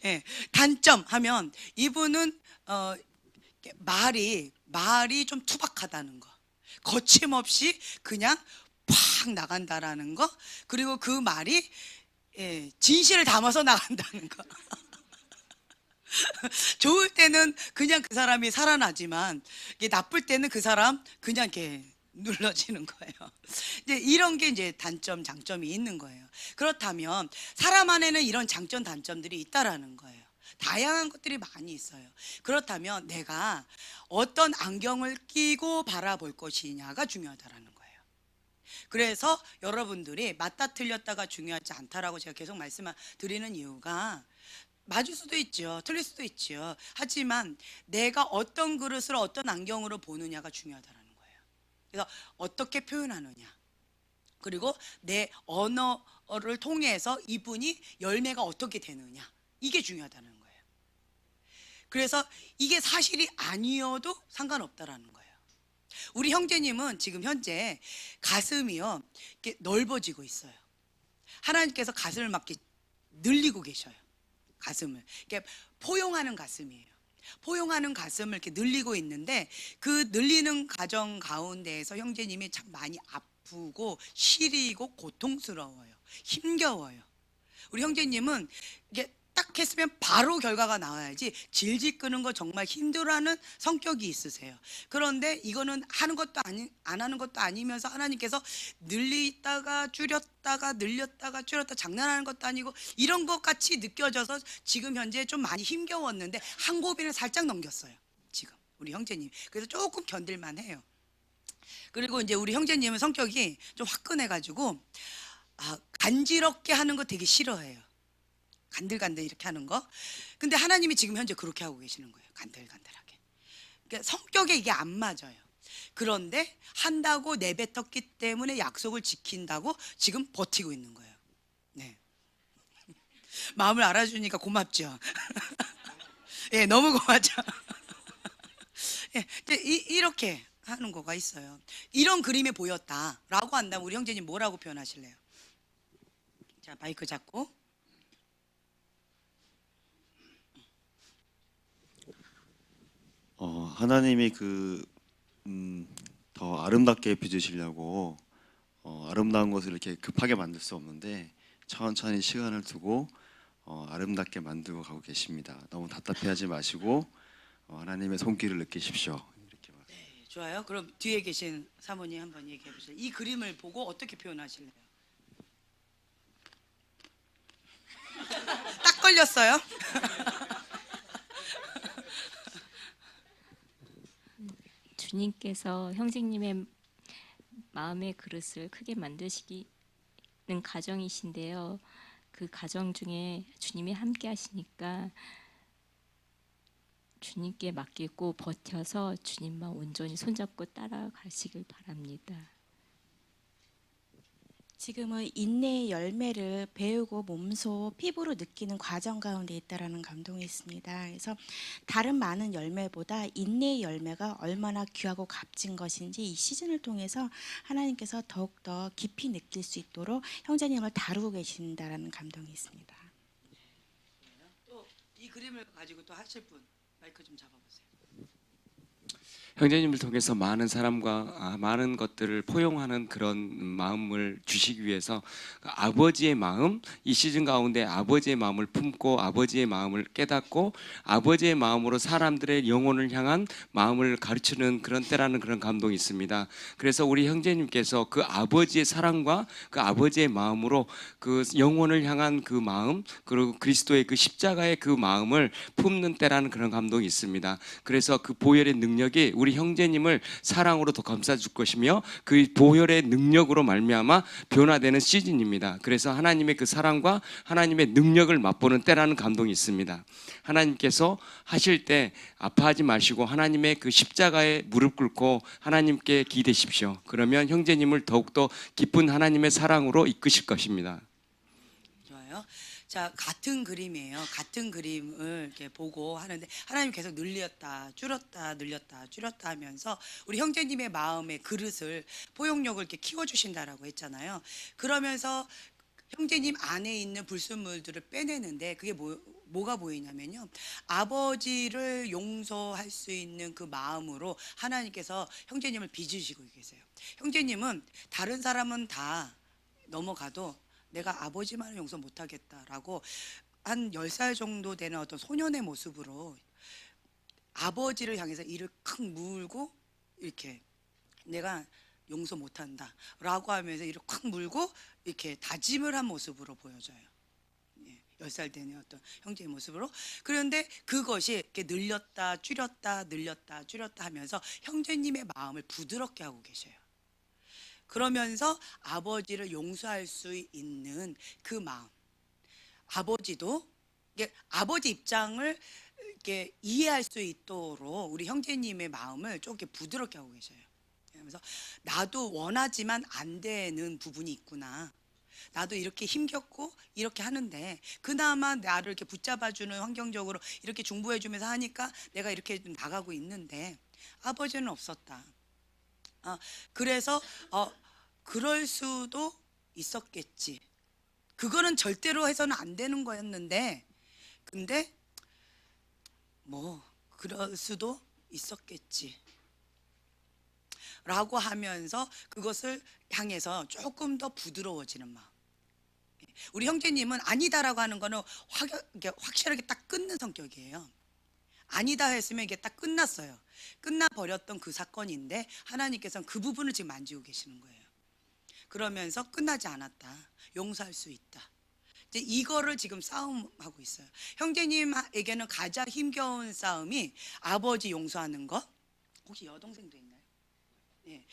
S1: 예, 단점 하면 이분은 말이 좀 투박하다는 거, 거침없이 그냥 팍 나간다라는 거, 그리고 그 말이 진실을 담아서 나간다는 거. 좋을 때는 그냥 그 사람이 살아나지만 나쁠 때는 그 사람 그냥 이렇게 눌러지는 거예요. 이제 이런 게 이제 단점, 장점이 있는 거예요. 그렇다면 사람 안에는 이런 장점, 단점들이 있다라는 거예요. 다양한 것들이 많이 있어요. 그렇다면 내가 어떤 안경을 끼고 바라볼 것이냐가 중요하다라는 거예요. 그래서 여러분들이 맞다 틀렸다가 중요하지 않다라고 제가 계속 말씀드리는 이유가, 맞을 수도 있죠, 틀릴 수도 있죠. 하지만 내가 어떤 그릇을 어떤 안경으로 보느냐가 중요하다는 거예요. 그래서 어떻게 표현하느냐, 그리고 내 언어를 통해서 이분이 열매가 어떻게 되느냐, 이게 중요하다는 거예요. 그래서 이게 사실이 아니어도 상관없다라는 거예요. 우리 형제님은 지금 현재 가슴이요, 이렇게 넓어지고 있어요. 하나님께서 가슴을 막 이렇게 늘리고 계셔요. 가슴을 이렇게 포용하는 가슴이에요. 포용하는 가슴을 이렇게 늘리고 있는데, 그 늘리는 과정 가운데에서 형제님이 참 많이 아프고 시리고 고통스러워요. 힘겨워요. 우리 형제님은 이게 딱 했으면 바로 결과가 나와야지 질질 끄는 거 정말 힘들어하는 성격이 있으세요. 그런데 이거는 하는 것도 안 하는 것도 아니면서 하나님께서 늘리다가 줄였다가 늘렸다가 줄였다, 장난하는 것도 아니고 이런 것 같이 느껴져서 지금 현재 좀 많이 힘겨웠는데 한 고비를 살짝 넘겼어요. 지금 우리 형제님. 그래서 조금 견딜만 해요. 그리고 이제 우리 형제님은 성격이 좀 화끈해가지고 간지럽게 하는 거 되게 싫어해요. 간들간들 이렇게 하는 거. 근데 하나님이 지금 현재 그렇게 하고 계시는 거예요. 간들간들하게. 그러니까 성격에 이게 안 맞아요. 그런데 한다고 내뱉었기 때문에 약속을 지킨다고 지금 버티고 있는 거예요. 네. 마음을 알아주니까 고맙죠. 예, 너무 고맙죠. 예, 이렇게 하는 거가 있어요. 이런 그림이 보였다라고 한다면 우리 형제님 뭐라고 표현하실래요? 자, 마이크 잡고.
S2: 하나님이 더 아름답게 빚으시려고 아름다운 것을 이렇게 급하게 만들 수 없는데 천천히 시간을 두고 아름답게 만들고 가고 계십니다. 너무 답답해하지 마시고 하나님의 손길을 느끼십시오. 이렇게
S1: 네, 좋아요. 그럼 뒤에 계신 사모님 한번 얘기해 보세요. 이 그림을 보고 어떻게 표현하실래요? 걸렸어요.
S3: 주님께서 형제님의 마음의 그릇을 크게 만드시기는 가정이신데요. 그 가정 중에 주님이 함께 하시니까 주님께 맡기고 버텨서 주님만 온전히 손잡고 따라가시길 바랍니다.
S4: 지금은 인내의 열매를 배우고 몸소 피부로 느끼는 과정 가운데 있다라는 감동이 있습니다. 그래서 다른 많은 열매보다 인내의 열매가 얼마나 귀하고 값진 것인지 이 시즌을 통해서 하나님께서 더욱더 깊이 느낄 수 있도록 형제님을 다루고 계신다라는 감동이 있습니다.
S1: 또 이 그림을 가지고 또 하실 분 마이크 좀 잡아보세요.
S5: 형제님을 통해서 많은 사람과 많은 것들을 포용하는 그런 마음을 주시기 위해서 아버지의 마음, 이 시즌 가운데 아버지의 마음을 품고 아버지의 마음을 깨닫고 아버지의 마음으로 사람들의 영혼을 향한 마음을 가르치는 그런 때라는 그런 감동이 있습니다. 그래서 우리 형제님께서 그 아버지의 사랑과 그 아버지의 마음으로 그 영혼을 향한 그 마음, 그리고 그리스도의 그 십자가의 그 마음을 품는 때라는 그런 감동이 있습니다. 그래서 그 보혈의 능력이 우리 형제님을 사랑으로 더 감싸줄 것이며 그 보혈의 능력으로 말미암아 변화되는 시즌입니다. 그래서 하나님의 그 사랑과 하나님의 능력을 맛보는 때라는 감동이 있습니다. 하나님께서 하실 때 아파하지 마시고 하나님의 그 십자가에 무릎 꿇고 하나님께 기대십시오. 그러면 형제님을 더욱더 깊은 하나님의 사랑으로 이끄실 것입니다.
S1: 좋아요. 자, 같은 그림이에요. 같은 그림을 이렇게 보고 하는데 하나님 계속 늘렸다 줄였다 늘렸다 줄였다 하면서 우리 형제님의 마음의 그릇을 포용력을 이렇게 키워주신다라고 했잖아요. 그러면서 형제님 안에 있는 불순물들을 빼내는데 그게 뭐가 보이냐면요, 아버지를 용서할 수 있는 그 마음으로 하나님께서 형제님을 빚으시고 계세요. 형제님은 다른 사람은 다 넘어가도 내가 아버지만은 용서 못하겠다라고 한 10살 정도 되는 어떤 소년의 모습으로 아버지를 향해서 이를 칵 물고 이렇게 내가 용서 못한다 라고 하면서 이를 콱 물고 이렇게 다짐을 한 모습으로 보여져요. 10살 되는 어떤 형제의 모습으로. 그런데 그것이 이렇게 늘렸다 줄였다 늘렸다 줄였다 하면서 형제님의 마음을 부드럽게 하고 계셔요. 그러면서 아버지를 용서할 수 있는 그 마음, 아버지도 아버지 입장을 이렇게 이해할 수 있도록 우리 형제님의 마음을 좀 이렇게 부드럽게 하고 계셔요. 그래서 나도 원하지만 안 되는 부분이 있구나. 나도 이렇게 힘겹고 이렇게 하는데 그나마 나를 이렇게 붙잡아주는 환경적으로 이렇게 중보해주면서 하니까 내가 이렇게 좀 나가고 있는데 아버지는 없었다. 그래서 그럴 수도 있었겠지. 그거는 절대로 해서는 안 되는 거였는데 근데 뭐 그럴 수도 있었겠지 라고 하면서 그것을 향해서 조금 더 부드러워지는 마음. 우리 형제님은 아니다라고 하는 거는 확실하게 딱 끊는 성격이에요. 아니다 했으면 이게 딱 끝났어요. 끝나버렸던 그 사건인데 하나님께서는 그 부분을 지금 만지고 계시는 거예요. 그러면서 끝나지 않았다. 용서할 수 있다. 이제 이거를 지금 싸움하고 있어요. 형제님에게는 가장 힘겨운 싸움이 아버지 용서하는 것. 혹시 여동생도 있나요? 예.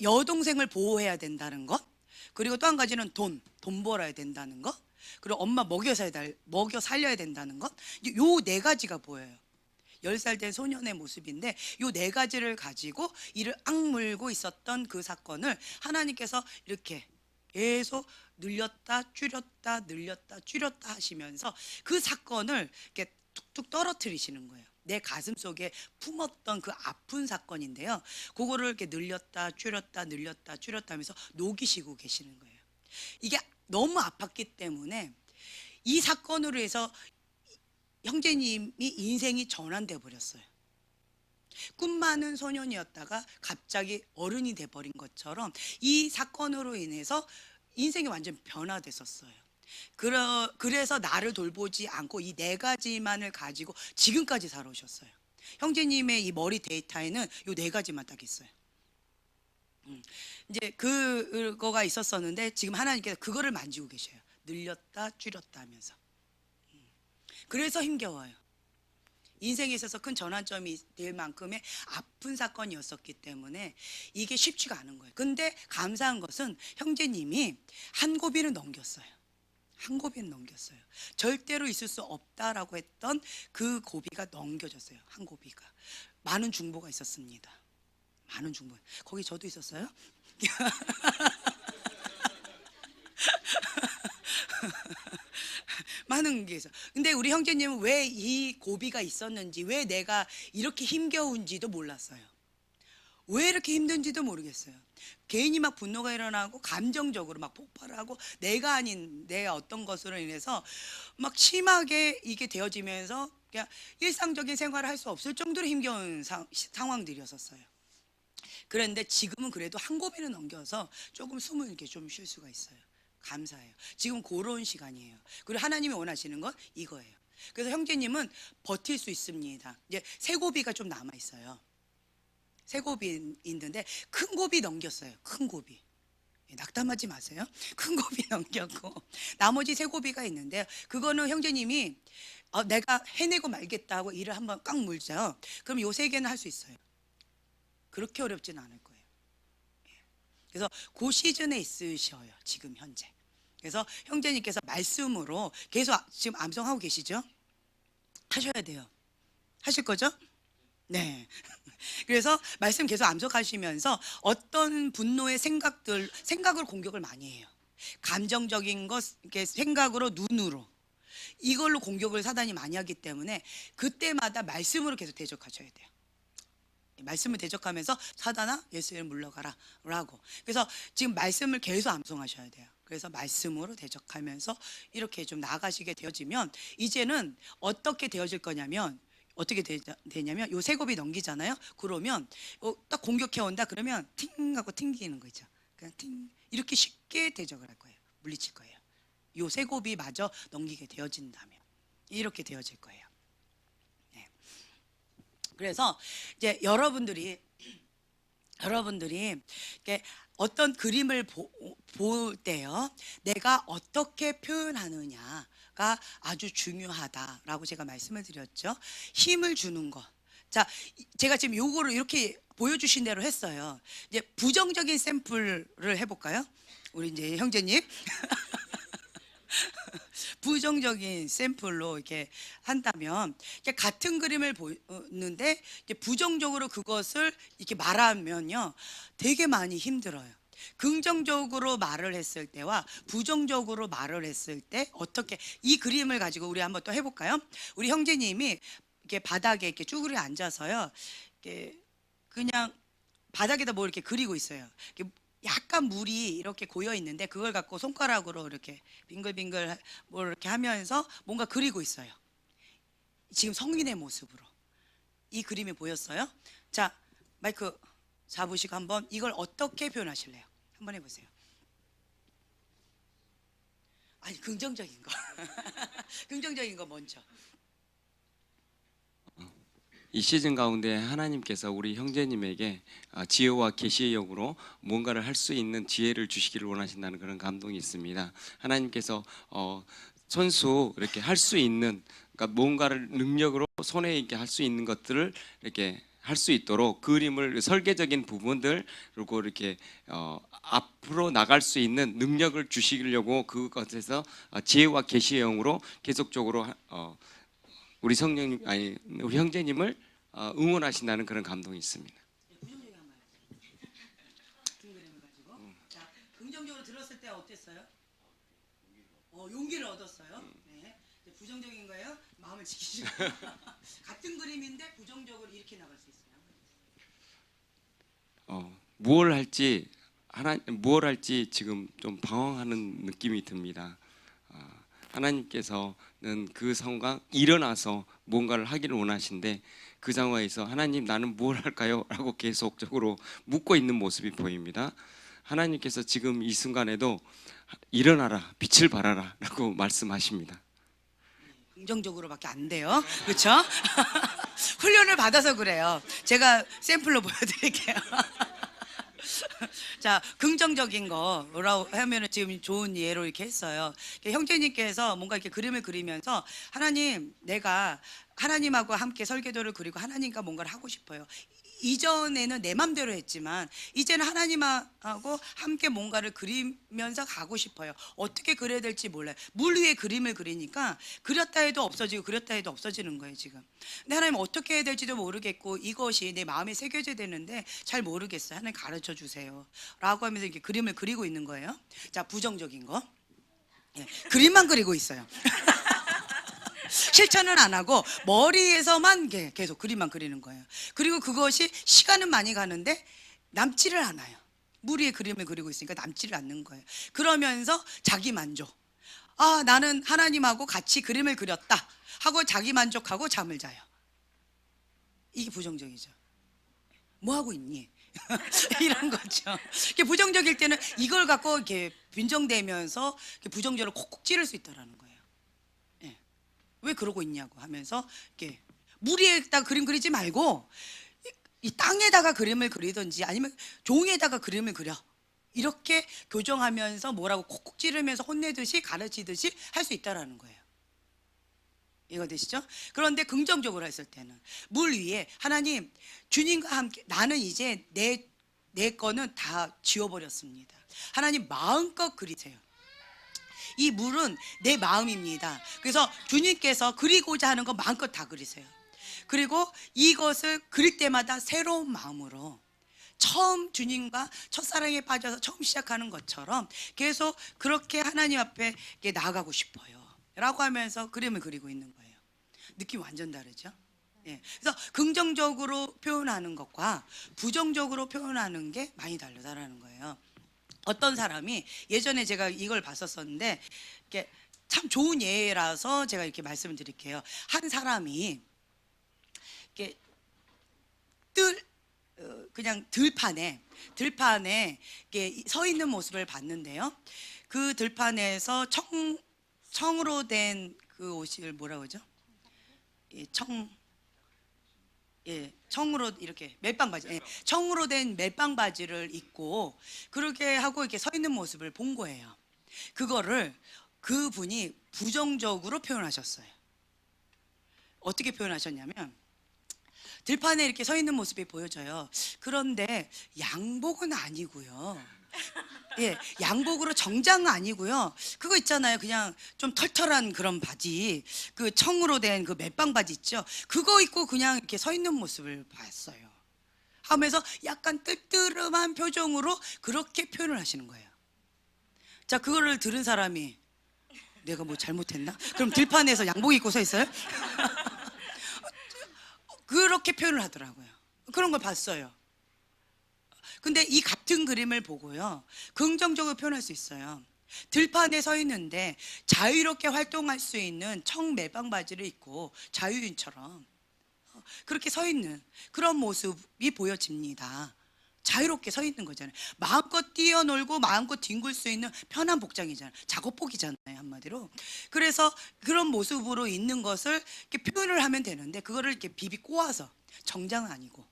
S1: 여동생을 보호해야 된다는 것. 그리고 또 한 가지는 돈 벌어야 된다는 것. 그리고 엄마 먹여 살려야 된다는 것. 요 네 가지가 보여요. 10살 된 소년의 모습인데 요 네 가지를 가지고 이를 악물고 있었던 그 사건을 하나님께서 이렇게 계속 늘렸다 줄였다 늘렸다 줄였다 하시면서 그 사건을 이렇게 툭툭 떨어뜨리시는 거예요. 내 가슴 속에 품었던 그 아픈 사건인데요, 그거를 이렇게 늘렸다 줄였다 늘렸다 줄였다 하면서 녹이시고 계시는 거예요. 이게 너무 아팠기 때문에 이 사건으로 해서 형제님이 인생이 전환돼 버렸어요. 꿈 많은 소년이었다가 갑자기 어른이 돼 버린 것처럼 이 사건으로 인해서 인생이 완전 변화됐었어요. 그래서 나를 돌보지 않고 이 네 가지만을 가지고 지금까지 살아오셨어요. 형제님의 이 머리 데이터에는 이 네 가지만 딱 있어요. 이제 그거가 있었었는데 지금 하나님께서 그거를 만지고 계셔요. 늘렸다 줄였다 하면서. 그래서 힘겨워요. 인생에 있어서 큰 전환점이 될 만큼의 아픈 사건이었었기 때문에 이게 쉽지가 않은 거예요. 근데 감사한 것은 형제님이 한 고비는 넘겼어요. 한 고비는 넘겼어요. 절대로 있을 수 없다라고 했던 그 고비가 넘겨졌어요. 한 고비가. 많은 중보가 있었습니다. 많은 중보. 거기 저도 있었어요? 많은 게 있어. 근데 우리 형제님은 왜 이 고비가 있었는지, 왜 내가 이렇게 힘겨운지도 몰랐어요. 왜 이렇게 힘든지도 모르겠어요. 괜히 막 분노가 일어나고 감정적으로 막 폭발하고 내가 아닌 내 어떤 것으로 인해서 막 심하게 이게 되어지면서 그냥 일상적인 생활을 할 수 없을 정도로 힘겨운 상황들이었었어요. 그런데 지금은 그래도 한 고비는 넘겨서 조금 숨을 이렇게 좀 쉴 수가 있어요. 감사해요. 지금 그런 시간이에요. 그리고 하나님이 원하시는 건 이거예요. 그래서 형제님은 버틸 수 있습니다. 이제 세 고비가 좀 남아 있어요. 세 고비 있는데 큰 고비 넘겼어요. 큰 고비. 낙담하지 마세요. 큰 고비 넘겼고 나머지 세 고비가 있는데 그거는 형제님이 내가 해내고 말겠다고 일을 한번 꽉 물죠. 그럼 요 세 개는 할 수 있어요. 그렇게 어렵지는 않을 거예요. 그래서 그 시즌에 있으셔요. 지금 현재. 그래서 형제님께서 말씀으로 계속 지금 암송하고 계시죠? 하셔야 돼요. 하실 거죠? 네. 그래서 말씀 계속 암송하시면서 어떤 분노의 생각으로 공격을 많이 해요. 감정적인 것, 이렇게 생각으로, 눈으로. 이걸로 공격을 사단이 많이 하기 때문에 그때마다 말씀으로 계속 대적하셔야 돼요. 말씀을 대적하면서 사단아 예수를 물러가라 라고. 그래서 지금 말씀을 계속 암송하셔야 돼요. 그래서 말씀으로 대적하면서 이렇게 좀 나아가시게 되어지면 이제는 어떻게 되어질 거냐면 어떻게 되냐면 요 세 곱이 넘기잖아요. 그러면 딱 공격해 온다 그러면 팅 하고 튕기는 거죠. 그냥 팅 이렇게 쉽게 대적을 할 거예요. 물리칠 거예요. 요 세 곱이 마저 넘기게 되어진다면 이렇게 되어질 거예요. 네. 그래서 이제 여러분들이 이렇게 어떤 그림을 볼 때요, 내가 어떻게 표현하느냐가 아주 중요하다라고 제가 말씀을 드렸죠. 힘을 주는 거. 자, 제가 지금 요거를 이렇게 보여주신 대로 했어요. 이제 부정적인 샘플을 해볼까요? 우리 이제 형제님. 부정적인 샘플로 이렇게 한다면 같은 그림을 보는데 부정적으로 그것을 이렇게 말하면요 되게 많이 힘들어요. 긍정적으로 말을 했을 때와 부정적으로 말을 했을 때 어떻게 이 그림을 가지고 우리 한번 또 해볼까요? 우리 형제님이 이렇게 바닥에 이렇게 쭈그려 앉아서요, 이렇게 그냥 바닥에다 뭐 이렇게 그리고 있어요. 이렇게 약간 물이 이렇게 고여 있는데 그걸 갖고 손가락으로 이렇게 빙글빙글 뭐 이렇게 하면서 뭔가 그리고 있어요. 지금 성인의 모습으로 이 그림이 보였어요. 자, 마이크 잡으시고 한번 이걸 어떻게 표현하실래요? 한번 해보세요. 아니 긍정적인 거. 긍정적인 거 먼저.
S5: 이 시즌 가운데 하나님께서 우리 형제님에게 지혜와 계시의 영으로 뭔가를 할 수 있는 지혜를 주시기를 원하신다는 그런 감동이 있습니다. 하나님께서 손수 이렇게 할 수 있는, 그러니까 뭔가를 능력으로 손에 있게 할 수 있는 것들을 이렇게 할 수 있도록 그림을 설계적인 부분들 그리고 이렇게 앞으로 나갈 수 있는 능력을 주시려고 그것에서 지혜와 계시의 영으로 계속적으로 우리 성령님 우리 형제님을 응원하신다는 그런 감동이 있습니다.
S1: 자, 긍정적으로 들었을 때 어땠어요? 용기를 얻었어요. 네. 부정적인 거예요. 마음을 지키시고 같은 그림인데 부정적으로 이렇게 나갈 수 있어요.
S5: 무엇을 할지 지금 좀 방황하는 느낌이 듭니다. 하나님께서는 그 상황 일어나서 뭔가를 하기를 원하신데 그 상황에서 하나님 나는 뭘 할까요? 라고 계속적으로 묻고 있는 모습이 보입니다. 하나님께서 지금 이 순간에도 일어나라 빛을 발하라 라고 말씀하십니다.
S1: 긍정적으로밖에 안 돼요. 그렇죠? 훈련을 받아서 그래요. 제가 샘플로 보여드릴게요. 자, 긍정적인 거라고 하면은 지금 좋은 예로 이렇게 했어요. 형제님께서 뭔가 이렇게 그림을 그리면서 하나님, 내가 하나님하고 함께 설계도를 그리고 하나님과 뭔가를 하고 싶어요. 이전에는 내 맘대로 했지만 이제는 하나님하고 함께 뭔가를 그리면서 가고 싶어요. 어떻게 그려야 될지 몰라요. 물 위에 그림을 그리니까 그렸다 해도 없어지고 그렸다 해도 없어지는 거예요 지금. 근데 하나님 어떻게 해야 될지도 모르겠고 이것이 내 마음에 새겨져야 되는데 잘 모르겠어요. 하나님 가르쳐 주세요 라고 하면서 이렇게 그림을 그리고 있는 거예요. 자, 부정적인 거, 예, 그림만 그리고 있어요. 실천은 안 하고 머리에서만 계속 그림만 그리는 거예요. 그리고 그것이 시간은 많이 가는데 남지를 않아요. 물 위에 그림을 그리고 있으니까 남지를 않는 거예요. 그러면서 자기 만족. 아, 나는 하나님하고 같이 그림을 그렸다 하고 자기 만족하고 잠을 자요. 이게 부정적이죠. 뭐 하고 있니? 이런 거죠. 이게 부정적일 때는 이걸 갖고 이렇게 빈정대면서 부정적으로 콕콕 찌를 수 있다라는 거예요. 왜 그러고 있냐고 하면서 이렇게 물 위에다가 그림 그리지 말고 이 땅에다가 그림을 그리든지 아니면 종이에다가 그림을 그려. 이렇게 교정하면서 뭐라고 콕콕 찌르면서 혼내듯이 가르치듯이 할 수 있다라는 거예요. 이해가 되시죠? 그런데 긍정적으로 했을 때는 물 위에 하나님, 주님과 함께 나는 이제 내 거는 다 지워버렸습니다. 하나님 마음껏 그리세요. 이 물은 내 마음입니다. 그래서 주님께서 그리고자 하는 거 마음껏 다 그리세요. 그리고 이것을 그릴 때마다 새로운 마음으로 처음 주님과 첫사랑에 빠져서 처음 시작하는 것처럼 계속 그렇게 하나님 앞에 나아가고 싶어요 라고 하면서 그림을 그리고 있는 거예요. 느낌 완전 다르죠? 예. 그래서 긍정적으로 표현하는 것과 부정적으로 표현하는 게 많이 다르다라는 거예요. 어떤 사람이 예전에 제가 이걸 봤었었는데 이게 참 좋은 예라서 제가 이렇게 말씀을 드릴게요. 한 사람이 이렇게 그냥 들판에 이렇게 서 있는 모습을 봤는데요. 그 들판에서 청으로 된 그 옷을 뭐라고 하죠? 예, 청으로 이렇게 멜빵 바지, 청으로 된 멜빵 바지를 입고 그렇게 하고 이렇게 서 있는 모습을 본 거예요. 그거를 그분이 부정적으로 표현하셨어요. 어떻게 표현하셨냐면 들판에 이렇게 서 있는 모습이 보여져요. 그런데 양복은 아니고요. 예, 양복으로 정장은 아니고요. 그거 있잖아요. 그냥 좀 털털한 그런 바지, 그 청으로 된 그 멜빵 바지 있죠. 그거 입고 그냥 이렇게 서 있는 모습을 봤어요. 하면서 약간 뜨뜨름한 표정으로 그렇게 표현을 하시는 거예요. 자, 그거를 들은 사람이 내가 뭐 잘못했나? 그럼 들판에서 양복 입고 서 있어요? 그렇게 표현을 하더라고요. 그런 걸 봤어요. 근데 이 같은 그림을 보고요, 긍정적으로 표현할 수 있어요. 들판에 서 있는데 자유롭게 활동할 수 있는 청 멜빵 바지를 입고 자유인처럼 그렇게 서 있는 그런 모습이 보여집니다. 자유롭게 서 있는 거잖아요. 마음껏 뛰어놀고 마음껏 뒹굴 수 있는 편한 복장이잖아요. 작업복이잖아요, 한마디로. 그래서 그런 모습으로 있는 것을 이렇게 표현을 하면 되는데 그거를 이렇게 비비 꼬아서 정장은 아니고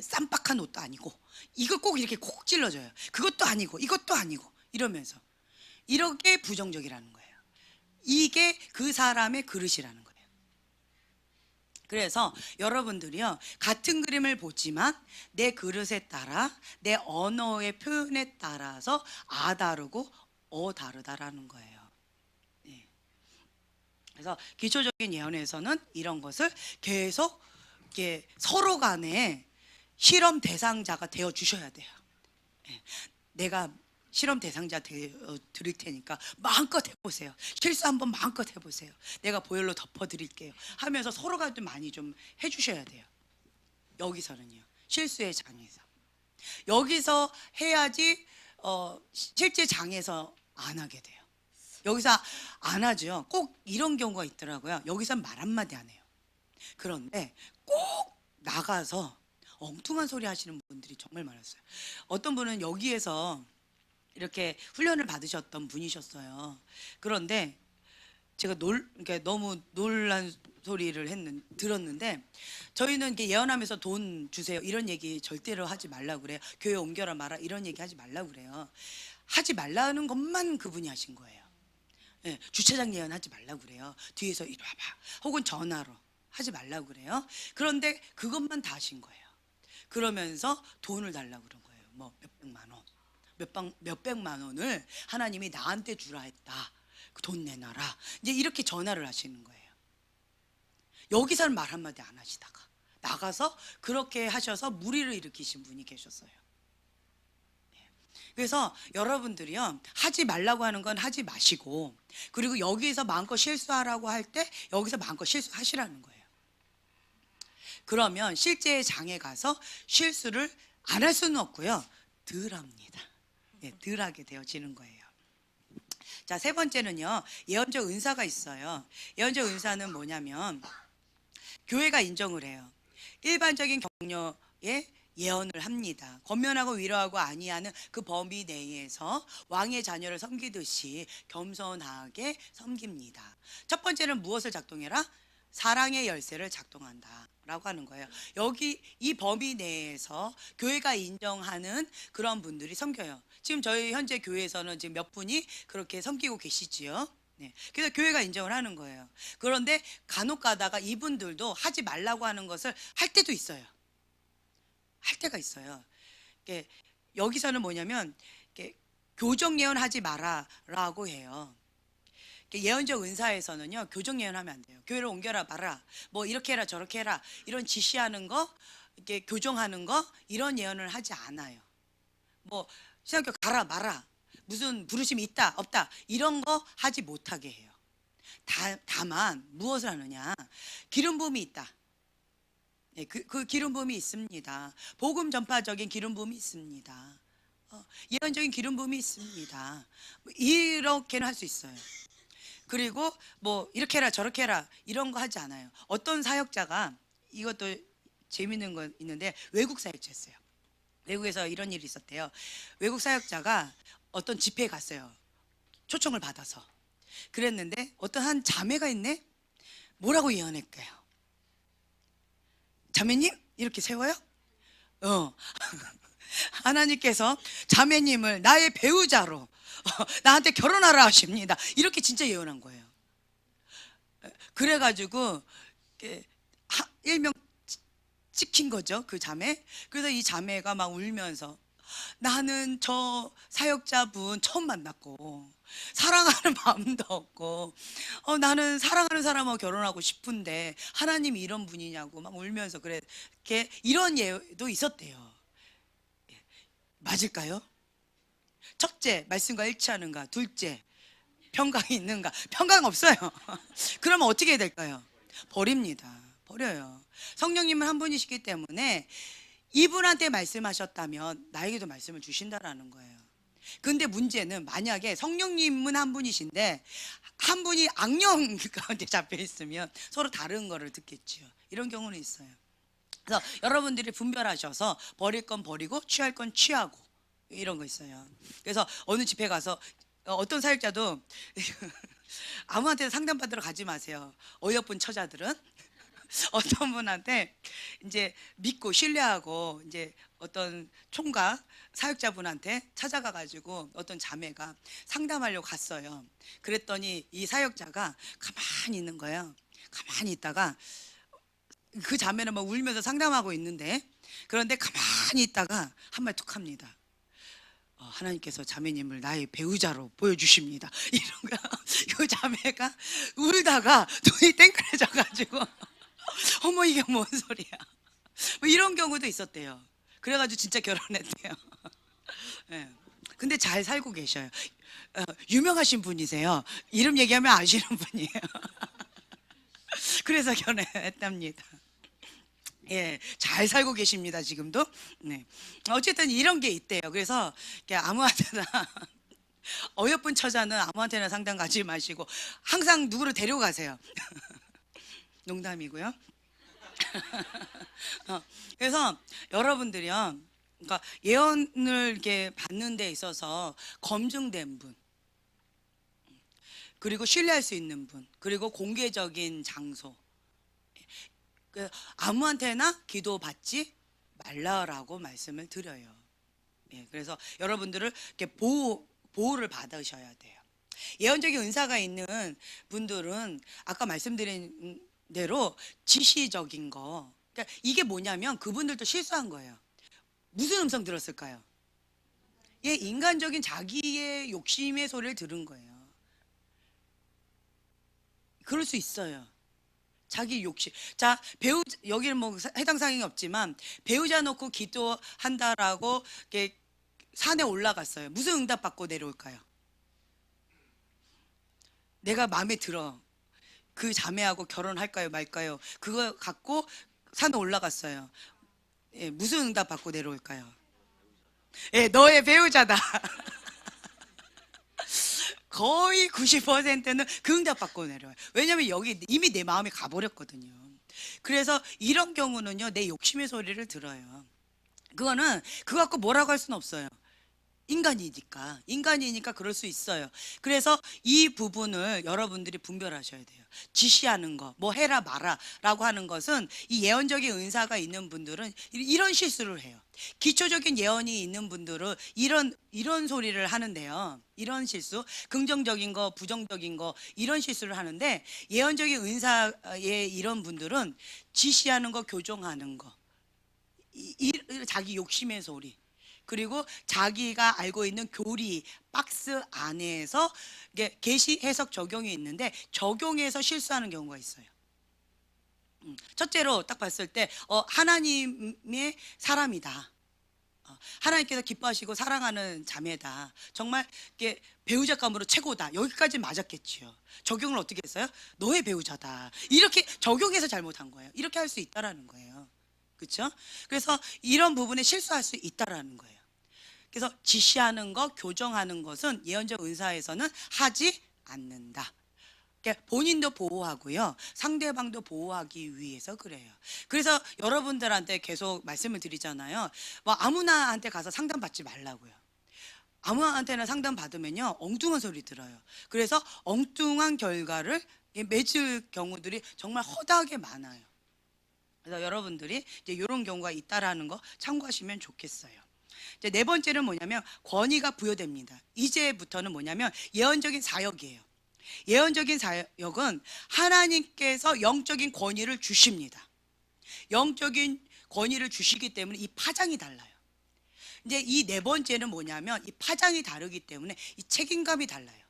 S1: 쌈박한 옷도 아니고 이걸 꼭 이렇게 콕 찔러줘요. 그것도 아니고 이것도 아니고 이러면서 이렇게 부정적이라는 거예요. 이게 그 사람의 그릇이라는 거예요. 그래서 여러분들이요, 같은 그림을 보지만 내 그릇에 따라 내 언어의 표현에 따라서 다르고 다르다라는 거예요. 네. 그래서 기초적인 예언에서는 이런 것을 계속 이렇게 서로 간에 실험 대상자가 되어 주셔야 돼요. 내가 실험 대상자 되어 드릴 테니까 마음껏 해보세요. 실수 한번 마음껏 해보세요. 내가 보혈로 덮어드릴게요 하면서 서로가 좀 많이 좀 해주셔야 돼요. 여기서는요, 실수의 장에서 여기서 해야지 실제 장에서 안 하게 돼요. 여기서 안 하죠. 꼭 이런 경우가 있더라고요. 여기서 말 한마디 안 해요. 그런데 꼭 나가서 엉뚱한 소리 하시는 분들이 정말 많았어요. 어떤 분은 여기에서 이렇게 훈련을 받으셨던 분이셨어요. 그런데 제가 그러니까 너무 놀란 소리를 들었는데, 저희는 이렇게 예언하면서 돈 주세요 이런 얘기 절대로 하지 말라고 그래요. 교회 옮겨라 마라 이런 얘기 하지 말라고 그래요. 하지 말라는 것만 그분이 하신 거예요. 예, 주차장 예언하지 말라고 그래요. 뒤에서 이리 와봐 혹은 전화로 하지 말라고 그래요. 그런데 그것만 다 하신 거예요. 그러면서 돈을 달라고 그런 거예요. 뭐 몇백만 원을 하나님이 나한테 주라 했다. 돈 내놔라. 이제 이렇게 전화를 하시는 거예요. 여기서는 말 한마디 안 하시다가 나가서 그렇게 하셔서 무리를 일으키신 분이 계셨어요. 그래서 여러분들이요, 하지 말라고 하는 건 하지 마시고, 그리고 여기서 마음껏 실수하라고 할 때 여기서 마음껏 실수하시라는 거예요. 그러면 실제의 장에 가서 실수를 안 할 수는 없고요, 덜 합니다. 덜 하게 되어지는 거예요. 자, 세 번째는요, 예언적 은사가 있어요. 예언적 은사는 뭐냐면 교회가 인정을 해요. 일반적인 격려에 예언을 합니다. 권면하고 위로하고 안위하는 그 범위 내에서 왕의 자녀를 섬기듯이 겸손하게 섬깁니다. 첫 번째는 무엇을 작동해라? 사랑의 열쇠를 작동한다 라고 하는 거예요. 여기 이 범위 내에서 교회가 인정하는 그런 분들이 섬겨요. 지금 저희 현재 교회에서는 지금 몇 분이 그렇게 섬기고 계시지요. 네. 그래서 교회가 인정을 하는 거예요. 그런데 간혹 가다가 이분들도 하지 말라고 하는 것을 할 때도 있어요. 할 때가 있어요. 여기서는 뭐냐면 교정 예언하지 마라라고 해요. 예언적 은사에서는요, 교정 예언하면 안 돼요. 교회를 옮겨라 마라, 뭐 이렇게 해라 저렇게 해라 이런 지시하는 거, 이렇게 교정하는 거 이런 예언을 하지 않아요. 뭐 신학교 가라 마라, 무슨 부르심이 있다 없다 이런 거 하지 못하게 해요. 다만 무엇을 하느냐, 기름 부음이 있다. 그 기름 부음이 있습니다. 복음 전파적인 기름 부음이 있습니다. 예언적인 기름 부음이 있습니다. 이렇게는 할 수 있어요. 그리고 뭐 이렇게 해라 저렇게 해라 이런 거 하지 않아요. 어떤 사역자가, 이것도 재밌는 거 있는데, 외국 사역자였어요. 외국에서 이런 일이 있었대요. 외국 사역자가 어떤 집회에 갔어요. 초청을 받아서. 그랬는데 어떤 한 자매가 있네. 뭐라고 예언했대요? 자매님? 이렇게 세워요? 하나님께서 자매님을 나의 배우자로 나한테 결혼하라 하십니다. 이렇게 진짜 예언한 거예요. 그래가지고 일명 찍힌 거죠, 그 자매. 그래서 이 자매가 막 울면서, 나는 저 사역자분 처음 만났고 사랑하는 마음도 없고 나는 사랑하는 사람하고 결혼하고 싶은데 하나님이 이런 분이냐고 막 울면서 그렇게 이런 예도 있었대요. 맞을까요? 첫째, 말씀과 일치하는가? 둘째, 평강이 있는가? 평강 없어요. 그러면 어떻게 해야 될까요? 버립니다. 버려요. 성령님은 한 분이시기 때문에 이분한테 말씀하셨다면 나에게도 말씀을 주신다라는 거예요. 근데 문제는 만약에 성령님은 한 분이신데 한 분이 악령 가운데 잡혀 있으면 서로 다른 거를 듣겠지요. 이런 경우는 있어요. 그래서 여러분들이 분별하셔서 버릴 건 버리고 취할 건 취하고 이런 거 있어요. 그래서 어느 집회 가서 어떤 사역자도 아무한테나 상담받으러 가지 마세요. 어여쁜 처자들은. 어떤 분한테 이제 믿고 신뢰하고 이제 어떤 총각 사역자분한테 찾아가 가지고 어떤 자매가 상담하려고 갔어요. 그랬더니 이 사역자가 가만히 있는 거예요. 가만히 있다가 그 자매는 막 울면서 상담하고 있는데, 그런데 가만히 있다가 한 말 툭 합니다. 하나님께서 자매님을 나의 배우자로 보여주십니다. 이런 거. 그 자매가 울다가 눈이 땡그레져 가지고 어머 이게 뭔 소리야, 뭐 이런 경우도 있었대요. 그래가지고 진짜 결혼했대요. 네. 근데 잘 살고 계셔요. 유명하신 분이세요. 이름 얘기하면 아시는 분이에요. 그래서 결혼했답니다. 예, 잘 살고 계십니다 지금도. 네. 어쨌든 이런 게 있대요. 그래서 아무한테나 어여쁜 처자는 아무한테나 상담 가지 마시고 항상 누구를 데려가세요. 농담이고요. 그래서 여러분들이요, 그러니까 예언을 이렇게 받는 데 있어서 검증된 분, 그리고 신뢰할 수 있는 분, 그리고 공개적인 장소. 아무한테나 기도 받지 말라라고 말씀을 드려요. 예, 그래서 여러분들을 이렇게 보호를 받으셔야 돼요. 예언적인 은사가 있는 분들은 아까 말씀드린 대로 지시적인 거. 그러니까 이게 뭐냐면 그분들도 실수한 거예요. 무슨 음성 들었을까요? 예, 인간적인 자기의 욕심의 소리를 들은 거예요. 그럴 수 있어요. 자기 욕심. 자, 여기는 뭐 해당 사항이 없지만 배우자 놓고 기도한다라고 이렇게 산에 올라갔어요. 무슨 응답 받고 내려올까요? 내가 마음에 들어. 그 자매하고 결혼할까요, 말까요? 그거 갖고 산에 올라갔어요. 예, 무슨 응답 받고 내려올까요? 예, 너의 배우자다. 거의 90%는 그 응답 받고 내려와요. 왜냐면 여기 이미 내 마음이 가버렸거든요. 그래서 이런 경우는요, 내 욕심의 소리를 들어요. 그거는 그거 갖고 뭐라고 할 수는 없어요. 인간이니까 그럴 수 있어요. 그래서 이 부분을 여러분들이 분별하셔야 돼요. 지시하는 거, 뭐 해라 마라 라고 하는 것은 이 예언적인 은사가 있는 분들은 이런 실수를 해요. 기초적인 예언이 있는 분들은 이런 소리를 하는데요. 이런 실수, 긍정적인 거, 부정적인 거, 이런 실수를 하는데, 예언적인 은사의 이런 분들은 지시하는 거, 교정하는 거, 자기 욕심의 소리, 그리고 자기가 알고 있는 교리 박스 안에서 계시 해석 적용이 있는데 적용해서 실수하는 경우가 있어요. 첫째로 딱 봤을 때 하나님의 사람이다. 하나님께서 기뻐하시고 사랑하는 자매다. 정말 배우자감으로 최고다. 여기까지 맞았겠지요. 적용을 어떻게 했어요? 너의 배우자다. 이렇게 적용해서 잘못한 거예요. 이렇게 할 수 있다라는 거예요. 그렇죠? 그래서 이런 부분에 실수할 수 있다라는 거예요. 그래서 지시하는 것, 교정하는 것은 예언적 은사에서는 하지 않는다. 그러니까 본인도 보호하고요, 상대방도 보호하기 위해서 그래요. 그래서 여러분들한테 계속 말씀을 드리잖아요. 뭐 아무나한테 가서 상담 받지 말라고요. 아무한테나 상담 받으면요, 엉뚱한 소리 들어요. 그래서 엉뚱한 결과를 맺을 경우들이 정말 허다하게 많아요. 그래서 여러분들이 이제 이런 경우가 있다라는 거 참고하시면 좋겠어요. 이제 네 번째는 뭐냐면 권위가 부여됩니다. 이제부터는 뭐냐면 예언적인 사역이에요. 예언적인 사역은 하나님께서 영적인 권위를 주십니다. 영적인 권위를 주시기 때문에 이 파장이 달라요. 이제 이 네 번째는 뭐냐면 이 파장이 다르기 때문에 이 책임감이 달라요.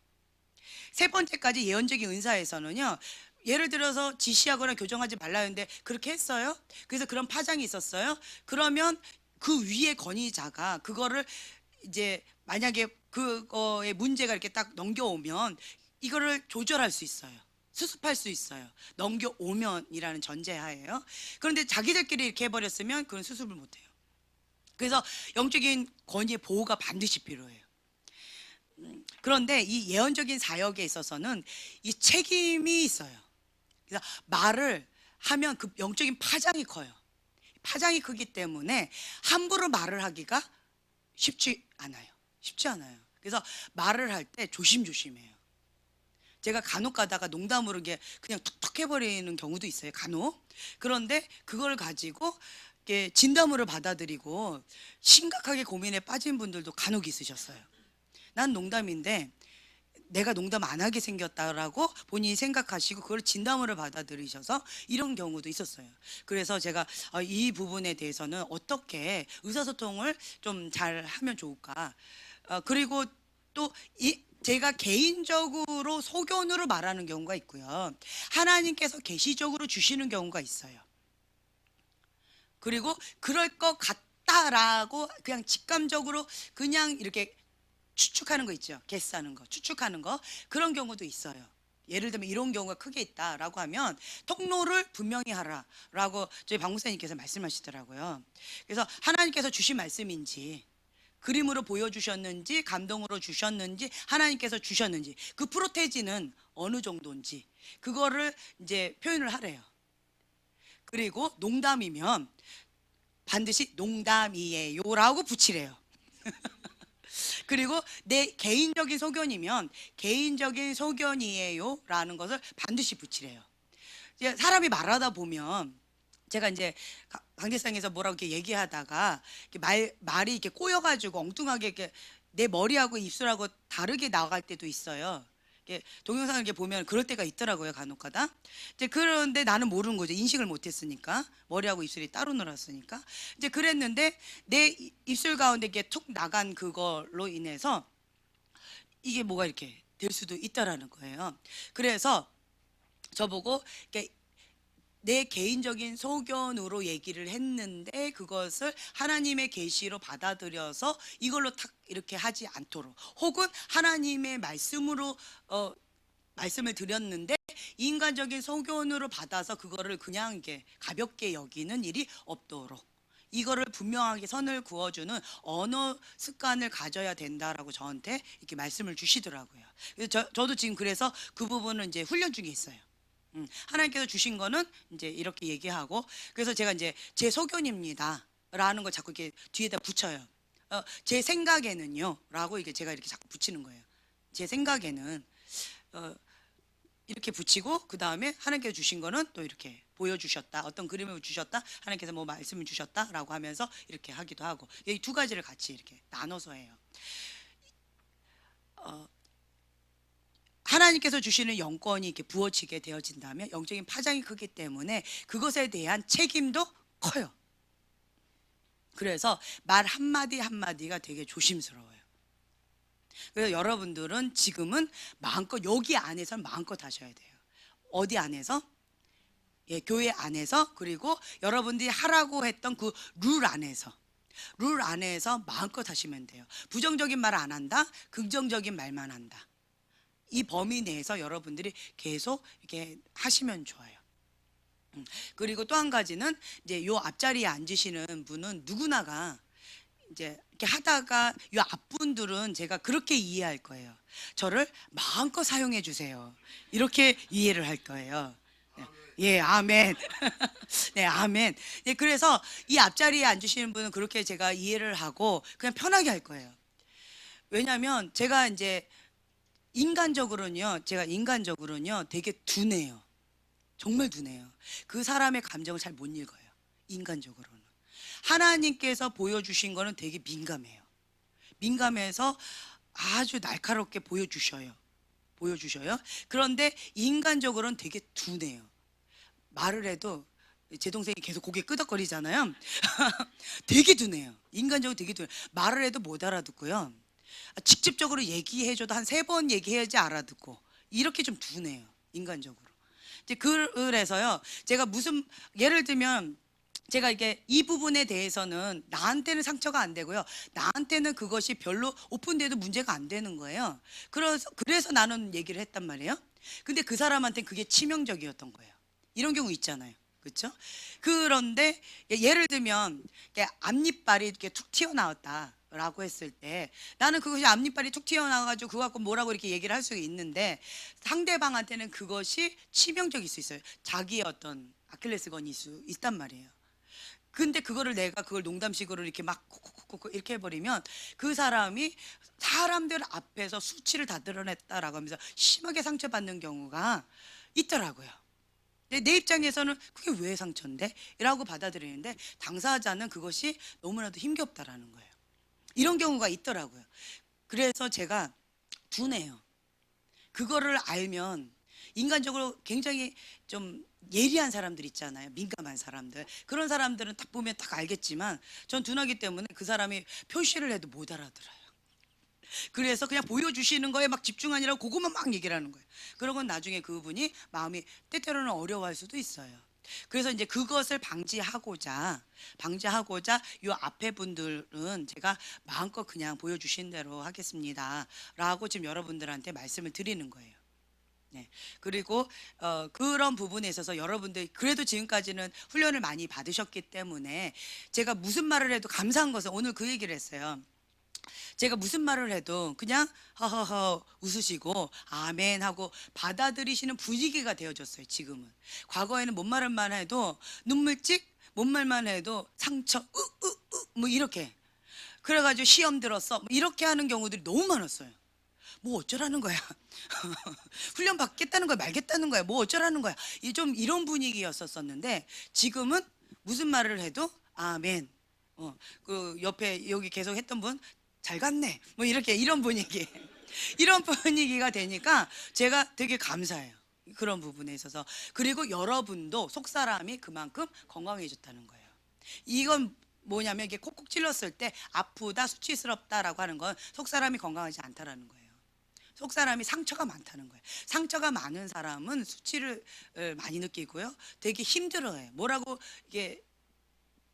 S1: 세 번째까지 예언적인 은사에서는요, 예를 들어서 지시하거나 교정하지 말라 했는데 그렇게 했어요. 그래서 그런 파장이 있었어요. 그러면 그 위에 권위자가 그거를 이제 만약에 그거에 문제가 이렇게 딱 넘겨오면 이거를 조절할 수 있어요. 수습할 수 있어요. 넘겨오면이라는 전제하에요. 그런데 자기들끼리 이렇게 해버렸으면 그건 수습을 못해요. 그래서 영적인 권위의 보호가 반드시 필요해요. 그런데 이 예언적인 사역에 있어서는 이 책임이 있어요. 그래서 말을 하면 그 영적인 파장이 커요. 파장이 크기 때문에 함부로 말을 하기가 쉽지 않아요. 그래서 말을 할 때 조심조심해요. 제가 간혹 가다가 농담으로 그냥 툭툭 해버리는 경우도 있어요. 간혹. 그런데 그걸 가지고 진담으로 받아들이고 심각하게 고민에 빠진 분들도 간혹 있으셨어요. 난 농담인데 내가 농담 안 하게 생겼다라고 본인이 생각하시고 그걸 진담으로 받아들이셔서 이런 경우도 있었어요. 그래서 제가 이 부분에 대해서는 어떻게 의사소통을 좀 잘 하면 좋을까. 그리고 또 제가 개인적으로 소견으로 말하는 경우가 있고요, 하나님께서 계시적으로 주시는 경우가 있어요. 그리고 그럴 것 같다라고 그냥 직감적으로 그냥 이렇게 추측하는 거 있죠. 게스하는 거, 추측하는 거, 그런 경우도 있어요. 예를 들면 이런 경우가 크게 있다라고 하면 통로를 분명히 하라라고 저희 박 목사님께서 말씀하시더라고요. 그래서 하나님께서 주신 말씀인지, 그림으로 보여주셨는지, 감동으로 주셨는지, 하나님께서 주셨는지, 그 프로테지는 어느 정도인지 그거를 이제 표현을 하래요. 그리고 농담이면 반드시 농담이에요라고 붙이래요. 그리고 내 개인적인 소견이면 개인적인 소견이에요라는 것을 반드시 붙이래요. 이제 사람이 말하다 보면 제가 이제 강대상에서 뭐라고 이렇게 얘기하다가 이렇게 말이 이렇게 꼬여가지고 엉뚱하게 이렇게 내 머리하고 입술하고 다르게 나갈 때도 있어요. 이렇게 동영상을 이렇게 보면 그럴 때가 있더라고요, 간혹가다. 이제 그런데 나는 모르는 거죠. 인식을 못했으니까 머리하고 입술이 따로 놀았으니까. 이제 그랬는데 내 입술 가운데 이렇게 툭 나간 그걸로 인해서 이게 뭐가 이렇게 될 수도 있다라는 거예요. 그래서 저보고 이렇게 내 개인적인 소견으로 얘기를 했는데 그것을 하나님의 계시로 받아들여서 이걸로 탁 이렇게 하지 않도록, 혹은 하나님의 말씀으로 말씀을 드렸는데 인간적인 소견으로 받아서 그거를 그냥 이렇게 가볍게 여기는 일이 없도록, 이거를 분명하게 선을 그어주는 언어 습관을 가져야 된다라고 저한테 이렇게 말씀을 주시더라고요. 그래서 저도 지금 그래서 그 부분은 이제 훈련 중에 있어요. 하나님께서 주신 거는 이제 이렇게 얘기하고, 그래서 제가 이제 제 소견입니다 라는 걸 자꾸 이렇게 뒤에다 붙여요. 제 생각에는요 라고 이게 제가 이렇게 자꾸 붙이는 거예요. 제 생각에는 이렇게 붙이고, 그 다음에 하나님께서 주신 거는 또 이렇게 보여주셨다, 어떤 그림을 주셨다, 하나님께서 뭐 말씀을 주셨다 라고 하면서 이렇게 하기도 하고, 이 두 가지를 같이 이렇게 나눠서 해요. 하나님께서 주시는 영권이 이렇게 부어지게 되어진다면 영적인 파장이 크기 때문에 그것에 대한 책임도 커요. 그래서 말 한마디 한마디가 되게 조심스러워요. 그래서 여러분들은 지금은 마음껏, 여기 안에서는 마음껏 하셔야 돼요. 어디 안에서? 예, 교회 안에서, 그리고 여러분들이 하라고 했던 그 룰 안에서 마음껏 하시면 돼요. 부정적인 말 안 한다, 긍정적인 말만 한다. 이 범위 내에서 여러분들이 계속 이렇게 하시면 좋아요. 그리고 또 한 가지는 이제 요 앞자리에 앉으시는 분은 누구나가 이제 이렇게 하다가 요 앞분들은 제가 그렇게 이해할 거예요. 저를 마음껏 사용해 주세요. 이렇게 이해를 할 거예요. 예, 아멘. 네, 아멘. 네, 그래서 이 앞자리에 앉으시는 분은 그렇게 제가 이해를 하고 그냥 편하게 할 거예요. 왜냐하면 제가 이제 제가 인간적으로는요 되게 둔해요. 정말 둔해요. 그 사람의 감정을 잘 못 읽어요. 인간적으로는. 하나님께서 보여주신 거는 되게 민감해요. 민감해서 아주 날카롭게 보여주셔요. 그런데 인간적으로는 되게 둔해요. 말을 해도 제 동생이 계속 고개 끄덕거리잖아요. 되게 둔해요. 인간적으로 되게 둔해요. 말을 해도 못 알아듣고요. 직접적으로 얘기해줘도 한 3번 얘기해야지 알아듣고, 이렇게 좀 둔해요. 인간적으로. 이제 그래서요, 제가 예를 들면 제가 이게 이 부분에 대해서는 나한테는 상처가 안 되고요, 나한테는 그것이 별로 오픈돼도 문제가 안 되는 거예요. 그래서 나는 얘기를 했단 말이에요. 근데 그 사람한테는 그게 치명적이었던 거예요. 이런 경우 있잖아요. 그렇죠? 그런데 예를 들면 앞니빨이 이렇게 툭 튀어나왔다 라고 했을 때, 나는 그것이 앞니빨이 툭 튀어나와가지고 그거 갖고 뭐라고 이렇게 얘기를 할 수 있는데, 상대방한테는 그것이 치명적일 수 있어요. 자기의 어떤 아킬레스건이 있단 말이에요. 근데 그거를 내가 그걸 농담식으로 이렇게 막 콕콕콕 이렇게 해버리면 그 사람이 사람들 앞에서 수치를 다 드러냈다라고 하면서 심하게 상처받는 경우가 있더라고요. 내 입장에서는 그게 왜 상처인데? 라고 받아들이는데, 당사자는 그것이 너무나도 힘겹다라는 거예요. 이런 경우가 있더라고요. 그래서 제가 둔해요. 그거를 알면, 인간적으로 굉장히 좀 예리한 사람들 있잖아요. 민감한 사람들. 그런 사람들은 딱 보면 딱 알겠지만, 전 둔하기 때문에 그 사람이 표시를 해도 못 알아들어요. 그래서 그냥 보여주시는 거에 막 집중하느라고 그것만 막 얘기를 하는 거예요. 그러고 나중에 그분이 마음이 때때로는 어려워할 수도 있어요. 그래서 이제 그것을 방지하고자 요 앞에 분들은 제가 마음껏 그냥 보여주신 대로 하겠습니다 라고 지금 여러분들한테 말씀을 드리는 거예요. 네. 그리고 그런 부분에 있어서 여러분들 그래도 지금까지는 훈련을 많이 받으셨기 때문에 제가 무슨 말을 해도 감사한 것은, 오늘 그 얘기를 했어요. 제가 무슨 말을 해도 그냥 허허허 웃으시고 아멘 하고 받아들이시는 분위기가 되어졌어요. 지금은. 과거에는 뭔 말만 해도 눈물찍, 뭔 말만 해도 상처 뭐 이렇게. 그래가지고 시험 들었어. 뭐 이렇게 하는 경우들이 너무 많았어요. 뭐 어쩌라는 거야. 훈련 받겠다는 거야, 말겠다는 거야, 뭐 어쩌라는 거야. 좀 이런 분위기였었는데 지금은 무슨 말을 해도 아멘. 그 옆에 여기 계속 했던 분 잘 갔네. 뭐 이렇게 이런 분위기. 이런 분위기가 되니까 제가 되게 감사해요. 그런 부분에 있어서. 그리고 여러분도 속사람이 그만큼 건강해졌다는 거예요. 이건 뭐냐면 이게 콕콕 찔렀을 때 아프다, 수치스럽다라고 하는 건 속사람이 건강하지 않다라는 거예요. 속사람이 상처가 많다는 거예요. 상처가 많은 사람은 수치를 많이 느끼고요. 되게 힘들어해요. 뭐라고 이게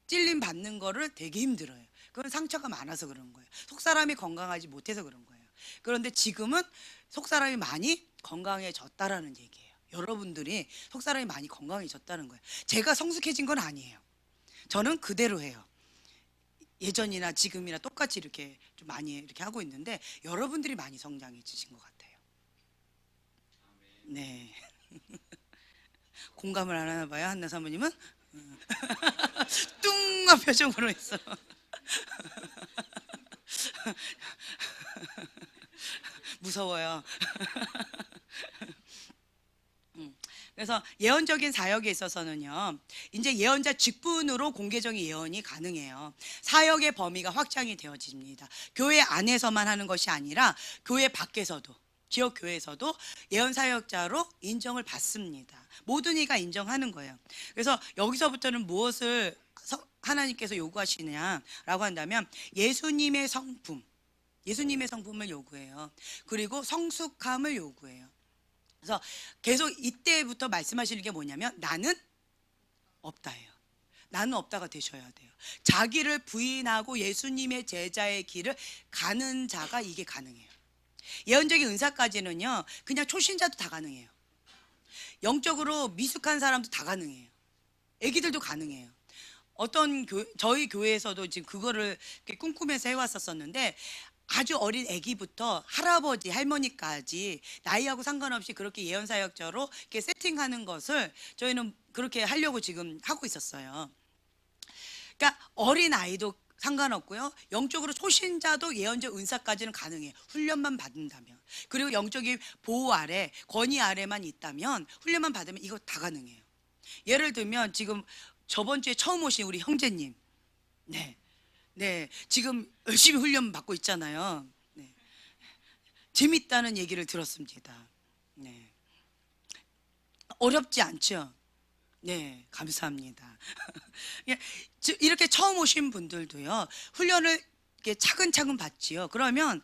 S1: 찔림 받는 거를 되게 힘들어요. 그건 상처가 많아서 그런 거예요. 속사람이 건강하지 못해서 그런 거예요. 그런데 지금은 속사람이 많이 건강해졌다라는 얘기예요. 여러분들이 속사람이 많이 건강해졌다는 거예요. 제가 성숙해진 건 아니에요. 저는 그대로 해요. 예전이나 지금이나 똑같이 이렇게 좀 많이 이렇게 하고 있는데 여러분들이 많이 성장해지신 것 같아요. 네. 공감을 안 하나 봐요, 한나 사모님은? 뚱한 표정으로 했어. 무서워요. 그래서 예언적인 사역에 있어서는요, 이제 예언자 직분으로 공개적인 예언이 가능해요. 사역의 범위가 확장이 되어집니다. 교회 안에서만 하는 것이 아니라 교회 밖에서도, 지역 교회에서도 예언 사역자로 인정을 받습니다. 모든 이가 인정하는 거예요. 그래서 여기서부터는 무엇을 하나님께서 요구하시느냐라고 한다면 예수님의 성품, 예수님의 성품을 요구해요. 그리고 성숙함을 요구해요. 그래서 계속 이때부터 말씀하시는 게 뭐냐면 나는 없다예요. 나는 없다가 되셔야 돼요. 자기를 부인하고 예수님의 제자의 길을 가는 자가 이게 가능해요. 예언적인 은사까지는요, 그냥 초신자도 다 가능해요. 영적으로 미숙한 사람도 다 가능해요. 애기들도 가능해요. 저희 교회에서도 지금 그거를 꿈꾸면서 해왔었는데 아주 어린 아기부터 할아버지, 할머니까지 나이하고 상관없이 그렇게 예언사역자로 이렇게 세팅하는 것을 저희는 그렇게 하려고 지금 하고 있었어요. 그러니까 어린 아이도 상관없고요. 영적으로 초신자도 예언적 은사까지는 가능해요. 훈련만 받는다면. 그리고 영적인 보호 아래, 권위 아래만 있다면 훈련만 받으면 이거 다 가능해요. 예를 들면 지금 저번 주에 처음 오신 우리 형제님, 네, 지금 열심히 훈련 받고 있잖아요. 네. 재밌다는 얘기를 들었습니다. 네. 어렵지 않죠? 네, 감사합니다. 이렇게 처음 오신 분들도요, 훈련을 이렇게 차근차근 받지요. 그러면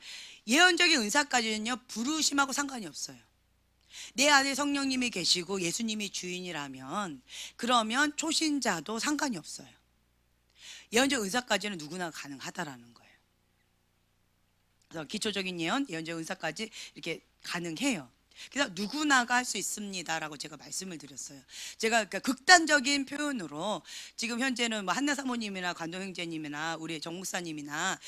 S1: 예언적인 은사까지는요, 부르심하고 상관이 없어요. 내 안에 성령님이 계시고 예수님이 주인이라면, 그러면 초신자도 상관이 없어요. 예언적 은사까지는 누구나 가능하다라는 거예요. 그래서 기초적인 예언, 예언적 은사까지 이렇게 가능해요. 그래서 누구나가 할 수 있습니다라고 제가 말씀을 드렸어요. 제가 그러니까 극단적인 표현으로 지금 현재는 뭐 한나 사모님이나 관동 형제님이나 우리 정 목사님이나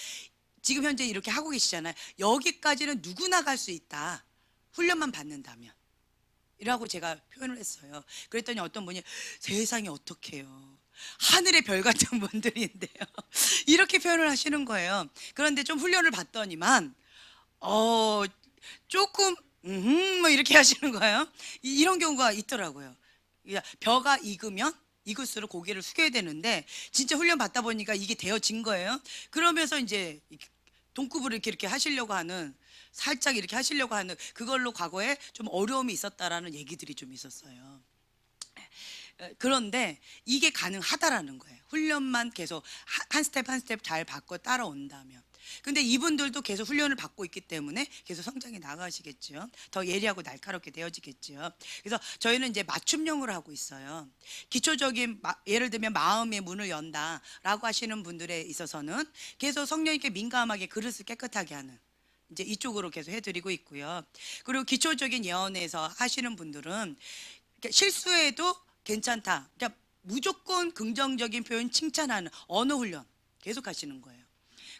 S1: 지금 현재 이렇게 하고 계시잖아요. 여기까지는 누구나 갈 수 있다. 훈련만 받는다면. 이라고 제가 표현을 했어요. 그랬더니 어떤 분이 세상에 어떡해요. 하늘의 별 같은 분들인데요. 이렇게 표현을 하시는 거예요. 그런데 좀 훈련을 받더니만 조금 뭐 이렇게 하시는 거예요. 이런 경우가 있더라고요. 벼가 익을수록 고개를 숙여야 되는데 진짜 훈련 받다 보니까 이게 되어진 거예요. 그러면서 이제 동급으로 이렇게 하시려고 하는, 살짝 이렇게 하시려고 하는, 그걸로 과거에 좀 어려움이 있었다라는 얘기들이 좀 있었어요. 그런데 이게 가능하다라는 거예요. 훈련만 계속 한 스텝 한 스텝 잘 받고 따라온다면. 근데 이분들도 계속 훈련을 받고 있기 때문에 계속 성장해 나가시겠죠. 더 예리하고 날카롭게 되어지겠죠. 그래서 저희는 이제 맞춤형으로 하고 있어요. 기초적인 예를 들면 마음의 문을 연다라고 하시는 분들에 있어서는 계속 성령님께 민감하게 그릇을 깨끗하게 하는, 이제 이쪽으로 계속 해드리고 있고요. 그리고 기초적인 예언에서 하시는 분들은 실수해도 괜찮다. 그러니까 무조건 긍정적인 표현, 칭찬하는 언어 훈련 계속 하시는 거예요.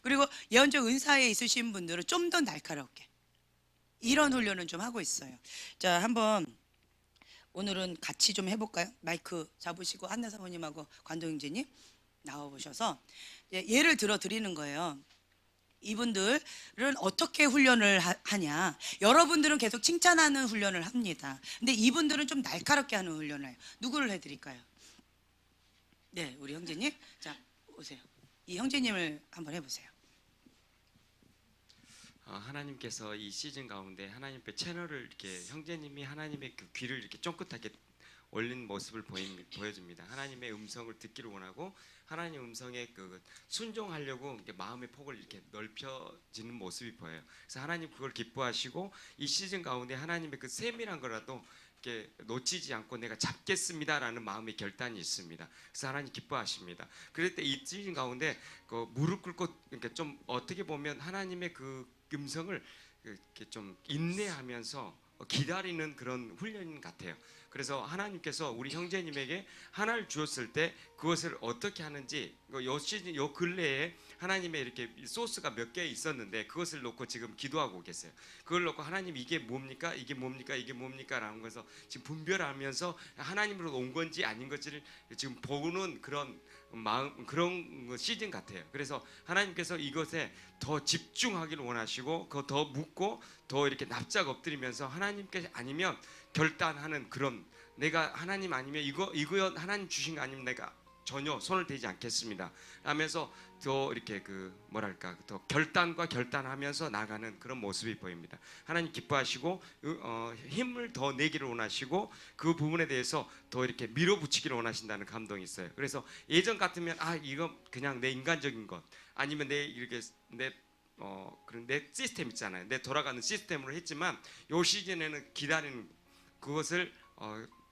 S1: 그리고 예언적 은사에 있으신 분들은 좀 더 날카롭게 이런 훈련을 좀 하고 있어요. 자, 한번 오늘은 같이 좀 해볼까요? 마이크 잡으시고 한나 사모님하고 관동 형제님 나와보셔서 예를 들어 드리는 거예요. 이분들은 어떻게 훈련을 하냐? 여러분들은 계속 칭찬하는 훈련을 합니다. 근데 이분들은 좀 날카롭게 하는 훈련을 해요. 누구를 해드릴까요? 네, 우리 형제님. 자, 오세요. 이 형제님을 한번 해보세요.
S5: 하나님께서 이 시즌 가운데 하나님의 채널을 이렇게 형제님이 하나님의 그 귀를 이렇게 쫑긋하게 올린 모습을 보여줍니다. 하나님의 음성을 듣기를 원하고 하나님의 음성에 그 순종하려고 이렇게 마음의 폭을 이렇게 넓혀지는 모습이 보여요. 그래서 하나님 그걸 기뻐하시고 이 시즌 가운데 하나님의 그 세밀한 거라도 이렇게 놓치지 않고 내가 잡겠습니다라는 마음의 결단이 있습니다. 그래서 하나님 기뻐하십니다. 그럴 때 이 시즌 가운데 그 무릎 꿇고 이렇게 좀 어떻게 보면 하나님의 그 음성을 이렇게 좀 인내하면서 기다리는 그런 훈련 같아요. 그래서 하나님께서 우리 형제님에게 하나를 주었을 때 그것을 어떻게 하는지 요 시즌 요 근래에 하나님의 이렇게 소스가 몇 개 있었는데 그것을 놓고 지금 기도하고 계세요. 그걸 놓고 하나님 이게 뭡니까? 이게 뭡니까? 이게 뭡니까?라는 것을 지금 분별하면서 하나님으로 온 건지 아닌 건지를 지금 보는 그런 마음 그런 시즌 같아요. 그래서 하나님께서 이것에 더 집중하기를 원하시고 그거 더 묻고 더 이렇게 납작 엎드리면서 하나님께 아니면 결단하는 그런 내가 하나님 아니면 이거 하나님 주신 거 아니면 내가 전혀 손을 대지 않겠습니다. 하면서 더 이렇게 그 뭐랄까 더 결단과 결단하면서 나가는 그런 모습이 보입니다. 하나님 기뻐하시고 힘을 더 내기를 원하시고 그 부분에 대해서 더 이렇게 밀어붙이기를 원하신다는 감동이 있어요. 그래서 예전 같으면 이거 그냥 내 인간적인 것 아니면 내 이렇게 그런 내 시스템 있잖아요. 내 돌아가는 시스템으로 했지만 요 시즌에는 기다리는 그것을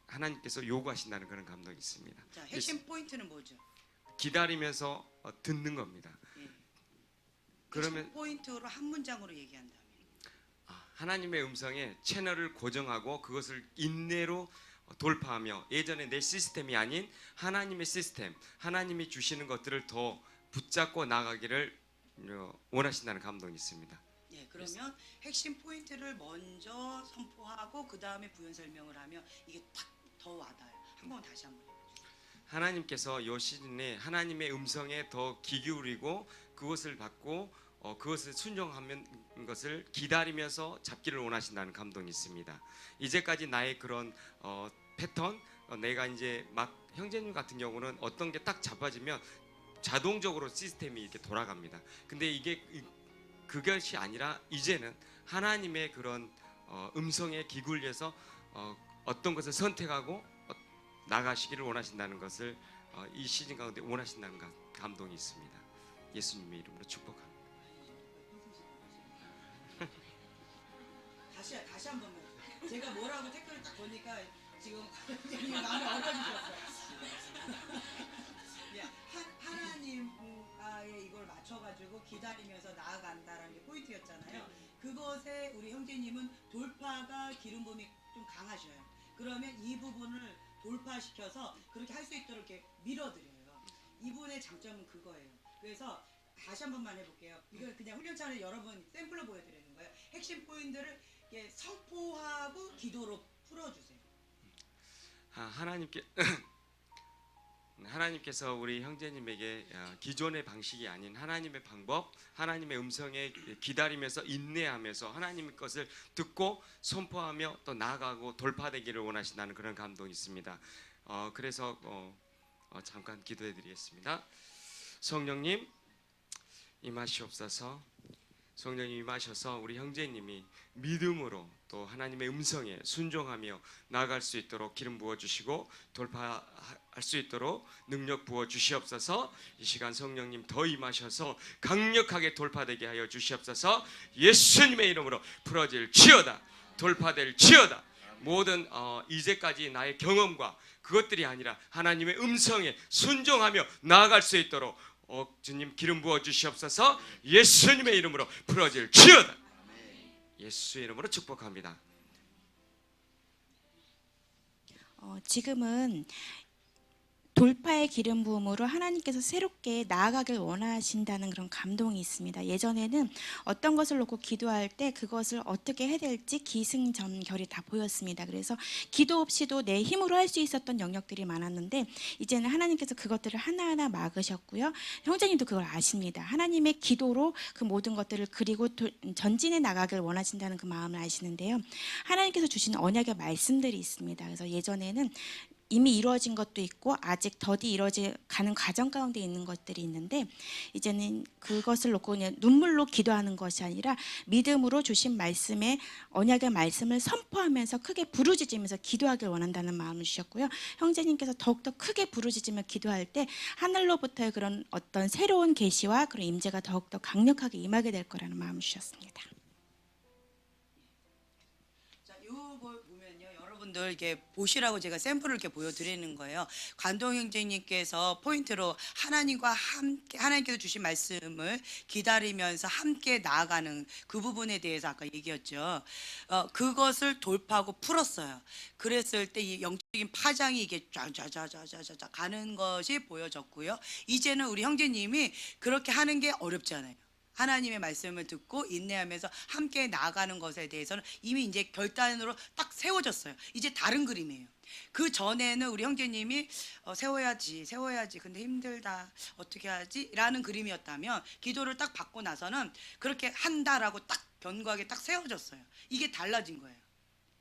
S5: 하나님께서 요구하신다는 그런 감동이 있습니다.
S1: 자, 핵심 포인트는 뭐죠?
S5: 기다리면서 듣는 겁니다.
S1: 예.
S5: 그러면
S1: 핵심 포인트로 한 문장으로 얘기한다면
S5: 하나님의 음성에 채널을 고정하고 그것을 인내로 돌파하며 예전에 내 시스템이 아닌 하나님의 시스템, 하나님이 주시는 것들을 더 붙잡고 나가기를 원하신다는 감동이 있습니다.
S1: 예, 그러면 핵심 포인트를 먼저 선포하고 그 다음에 부연 설명을 하면 이게 딱 더 와닿아요. 한번 다시 한번 해보세요.
S5: 하나님께서 이 시즌에 하나님의 음성에 더 귀 기울이고 그것을 받고 그것을 순종하면 것을 기다리면서 잡기를 원하신다는 감동이 있습니다. 이제까지 나의 그런 패턴, 내가 이제 막 형제님 같은 경우는 어떤 게 딱 잡아지면 자동적으로 시스템이 이렇게 돌아갑니다. 근데 이게 그것이 아니라 이제는 하나님의 그런 음성에 기울여서 어떤 것을 선택하고 나가시기를 원하신다는 것을 이 시즌 가운데 원하신다는 감동이 있습니다. 예수님의 이름으로 축복합니다.
S1: 다시 한 번만. 제가 뭐라고 댓글을 딱 보니까 지금 마음이 어려지셨어요. 예, 하나님과의 이걸 맞춰가지고 기다리면서 나아간다라는 게 포인트였잖아요. 그것에 우리 형제님은 돌파가 기름 부음이 좀 강하셔요. 그러면 이 부분을 돌파시켜서 그렇게 할 수 있도록 이렇게 밀어드려요. 이분의 장점은 그거예요. 그래서 다시 한 번만 해볼게요. 이걸 그냥 훈련차를 여러 번 샘플로 보여드리는 거예요. 핵심 포인트를 이렇게 선포하고 기도로 풀어주세요.
S5: 하나님께서 우리 형제님에게 기존의 방식이 아닌 하나님의 방법, 하나님의 음성에 기다리면서 인내하면서 하나님의 것을 듣고 선포하며 또 나아가고 돌파되기를 원하신다는 그런 감동이 있습니다. 그래서 잠깐 기도해드리겠습니다. 성령님 임하시옵소서. 성령님 임하셔서 우리 형제님이 믿음으로 또 하나님의 음성에 순종하며 나아갈 수 있도록 기름 부어주시고 돌파할 수 있도록 능력 부어주시옵소서. 이 시간 성령님 더 임하셔서 강력하게 돌파되게 하여 주시옵소서. 예수님의 이름으로 풀어질 지어다. 돌파될 지어다. 모든 이제까지 나의 경험과 그것들이 아니라 하나님의 음성에 순종하며 나아갈 수 있도록 주님 기름 부어 주시옵소서. 예수님의 이름으로 풀어질 지어다. 예수의 이름으로 축복합니다.
S4: 지금은 돌파의 기름 부음으로 하나님께서 새롭게 나아가길 원하신다는 그런 감동이 있습니다. 예전에는 어떤 것을 놓고 기도할 때 그것을 어떻게 해야 될지 기승전결이 다 보였습니다. 그래서 기도 없이도 내 힘으로 할 수 있었던 영역들이 많았는데 이제는 하나님께서 그것들을 하나하나 막으셨고요. 형제님도 그걸 아십니다. 하나님의 기도로 그 모든 것들을 그리고 전진해 나가길 원하신다는 그 마음을 아시는데요. 하나님께서 주신 언약의 말씀들이 있습니다. 그래서 예전에는 이미 이루어진 것도 있고 아직 더디 이루어져 가는 과정 가운데 있는 것들이 있는데 이제는 그것을 놓고 그냥 눈물로 기도하는 것이 아니라 믿음으로 주신 말씀에 언약의 말씀을 선포하면서 크게 부르짖으면서 기도하길 원한다는 마음을 주셨고요. 형제님께서 더욱더 크게 부르짖으며 기도할 때 하늘로부터의 그런 어떤 새로운 계시와 그런 임재가 더욱더 강력하게 임하게 될 거라는 마음을 주셨습니다.
S1: 자, 요 보면요, 여러분들 이렇게 보시라고 제가 샘플을 이렇게 보여드리는 거예요. 관동 형제님께서 포인트로 하나님과 함께 하나님께서 주신 말씀을 기다리면서 함께 나아가는 그 부분에 대해서 아까 얘기했죠. 그것을 돌파하고 풀었어요. 그랬을 때 이 영적인 파장이 이게 쫙쫙쫙쫙쫙 가는 것이 보여졌고요. 이제는 우리 형제님이 그렇게 하는 게 어렵잖아요. 하나님의 말씀을 듣고 인내하면서 함께 나아가는 것에 대해서는 이미 이제 결단으로 딱 세워졌어요. 이제 다른 그림이에요. 그 전에는 우리 형제님이 세워야지 근데 힘들다 어떻게 하지 라는 그림이었다면 기도를 딱 받고 나서는 그렇게 한다라고 딱 견고하게 딱 세워졌어요. 이게 달라진 거예요.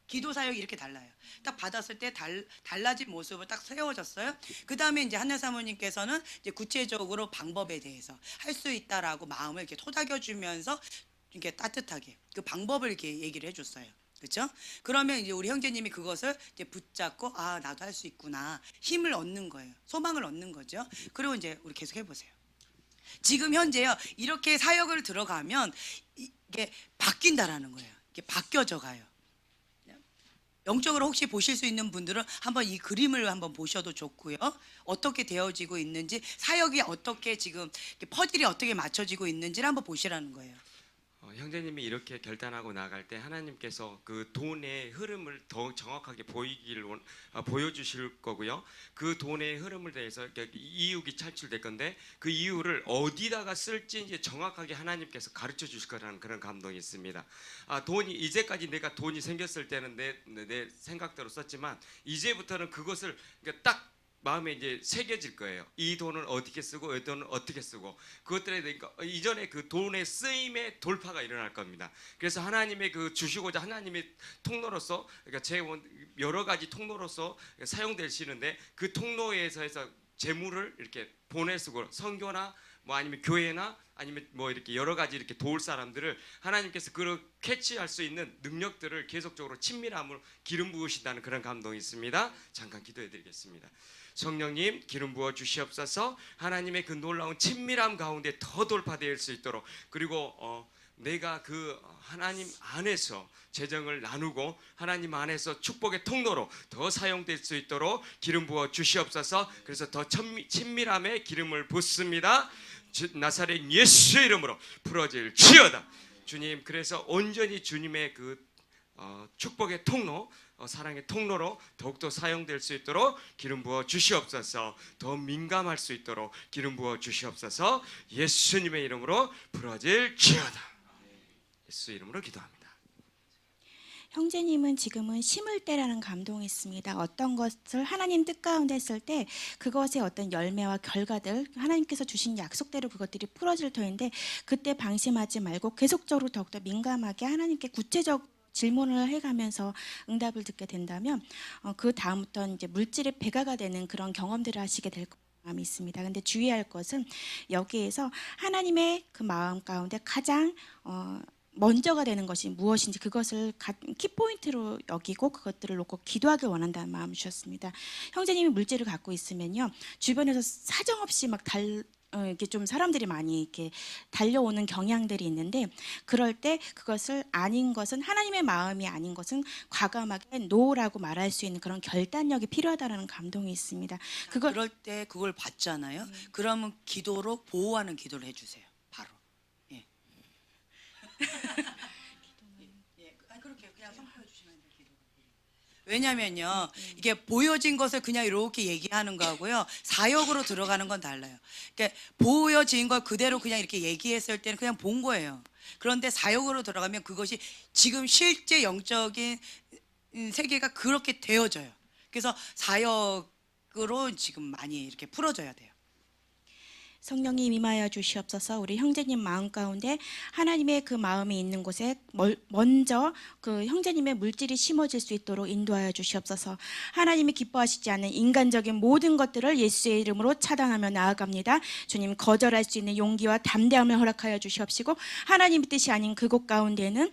S1: 기도 사역이 이렇게 달라요. 딱 받았을 때 달라진 모습을 딱 세워졌어요. 그 다음에 이제 한나 사모님께서는 이제 구체적으로 방법에 대해서 할 수 있다라고 마음을 이렇게 토닥여주면서 이렇게 따뜻하게 그 방법을 이렇게 얘기를 해줬어요. 그렇죠? 그러면 이제 우리 형제님이 그것을 이제 붙잡고 아 나도 할 수 있구나 힘을 얻는 거예요. 소망을 얻는 거죠. 그리고 이제 우리 계속 해보세요. 지금 현재요 이렇게 사역을 들어가면 이게 바뀐다라는 거예요. 이게 바뀌어져 가요. 영적으로 혹시 보실 수 있는 분들은 한번 이 그림을 한번 보셔도 좋고요. 어떻게 되어지고 있는지 사역이 어떻게 지금 퍼즐이 어떻게 맞춰지고 있는지를 한번 보시라는 거예요.
S5: 형제님이 이렇게 결단하고 나갈 때 하나님께서 그 돈의 흐름을 더 정확하게 보여주실 거고요. 그 돈의 흐름을 대해서 이유가 창출될 건데 그 이유를 어디다가 쓸지 이제 정확하게 하나님께서 가르쳐 주실 거라는 그런 감동이 있습니다. 돈이 이제까지 내가 돈이 생겼을 때는 내 생각대로 썼지만 이제부터는 그것을 딱 마음에 이제 새겨질 거예요. 이 돈은 어떻게 쓰고 이 돈은 어떻게 쓰고 그것들에 대해서 이전에 그 돈의 쓰임의 돌파가 일어날 겁니다. 그래서 하나님의 그 주시고자 하나님의 통로로서 그러니까 제 여러 가지 통로로서 사용되시는데 그 통로에서 해서 재물을 이렇게 보내 쓰고 선교나 뭐 아니면 교회나 아니면 뭐 이렇게 여러 가지 이렇게 도울 사람들을 하나님께서 그걸 캐치할 수 있는 능력들을 계속적으로 친밀함으로 기름 부으신다는 그런 감동이 있습니다. 잠깐 기도해 드리겠습니다. 성령님 기름 부어 주시옵소서. 하나님의 그 놀라운 친밀함 가운데 더 돌파될 수 있도록 그리고 내가 그 하나님 안에서 재정을 나누고 하나님 안에서 축복의 통로로 더 사용될 수 있도록 기름 부어 주시옵소서. 그래서 더 친밀함의 기름을 붓습니다. 나사렛 예수 이름으로 풀어질지어다. 주님 그래서 온전히 주님의 그 축복의 통로 사랑의 통로로 더욱더 사용될 수 있도록 기름 부어 주시옵소서. 더 민감할 수 있도록 기름 부어 주시옵소서. 예수님의 이름으로 부러질지어다. 예수 이름으로 기도합니다.
S4: 형제님은 지금은 심을 때라는 감동이 있습니다. 어떤 것을 하나님 뜻 가운데 했을 때 그것의 어떤 열매와 결과들 하나님께서 주신 약속대로 그것들이 풀어질 터인데 그때 방심하지 말고 계속적으로 더욱더 민감하게 하나님께 구체적 질문을 해가면서 응답을 듣게 된다면 그 다음부터는 이제 물질의 배가가 되는 그런 경험들을 하시게 될 마음이 있습니다. 근데 주의할 것은 여기에서 하나님의 그 마음 가운데 가장 먼저가 되는 것이 무엇인지 그것을 키포인트로 여기고 그것들을 놓고 기도하길 원한다는 마음을 주셨습니다. 형제님이 물질을 갖고 있으면요 주변에서 사정없이 막 이렇게 좀 사람들이 많이 이렇게 달려오는 경향들이 있는데 그럴 때 그것을 아닌 것은 하나님의 마음이 아닌 것은 과감하게 노라고 말할 수 있는 그런 결단력이 필요하다는 감동이 있습니다.
S1: 그럴 때 그걸 받잖아요. 그러면 기도로 보호하는 기도를 해주세요. 바로. 예. 예. 아니, 그렇게 그냥 선포해 주시면 돼요. 기도. 왜냐면요, 이게 보여진 것을 그냥 이렇게 얘기하는 거하고요, 사역으로 들어가는 건 달라요. 그러니까 보여진 걸 그대로 그냥 이렇게 얘기했을 때는 그냥 본 거예요. 그런데 사역으로 들어가면 그것이 지금 실제 영적인 세계가 그렇게 되어져요. 그래서 사역으로 지금 많이 이렇게 풀어져야 돼요.
S4: 성령님 임하여 주시옵소서. 우리 형제님 마음 가운데 하나님의 그 마음이 있는 곳에 먼저 그 형제님의 물질이 심어질 수 있도록 인도하여 주시옵소서. 하나님이 기뻐하시지 않는 인간적인 모든 것들을 예수의 이름으로 차단하며 나아갑니다. 주님, 거절할 수 있는 용기와 담대함을 허락하여 주시옵시고, 하나님의 뜻이 아닌 그곳 가운데는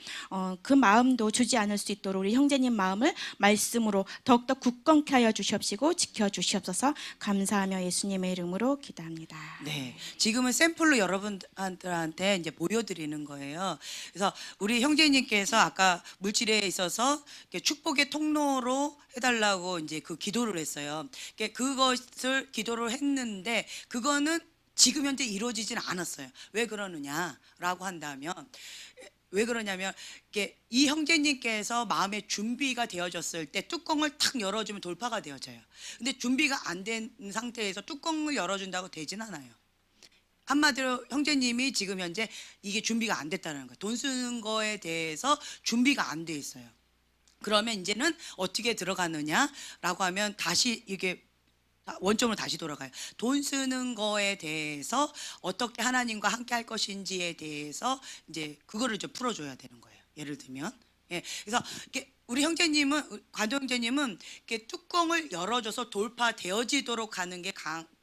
S4: 그 마음도 주지 않을 수 있도록 우리 형제님 마음을 말씀으로 더욱더 굳건케 하여 주시옵시고 지켜 주시옵소서. 감사하며 예수님의 이름으로 기도합니다.
S1: 네, 지금은 샘플로 여러분들한테 이제 보여드리는 거예요. 그래서 우리 형제님께서 아까 물질에 있어서 축복의 통로로 해달라고 이제 그 기도를 했어요. 그것을 기도를 했는데 그거는 지금 현재 이루어지진 않았어요. 왜 그러느냐라고 한다면, 왜 그러냐면 이 형제님께서 마음의 준비가 되어졌을 때 뚜껑을 탁 열어주면 돌파가 되어져요. 근데 준비가 안 된 상태에서 뚜껑을 열어준다고 되진 않아요. 한마디로 형제님이 지금 현재 이게 준비가 안 됐다는 거예요. 돈 쓰는 거에 대해서 준비가 안 돼 있어요. 그러면 이제는 어떻게 들어가느냐라고 하면 다시 이게 원점으로 다시 돌아가요. 돈 쓰는 거에 대해서 어떻게 하나님과 함께 할 것인지에 대해서 이제 그거를 좀 풀어줘야 되는 거예요. 예를 들면, 예, 그래서 우리 형제님은, 관도 형제님은 뚜껑을 열어줘서 돌파되어지도록 하는 게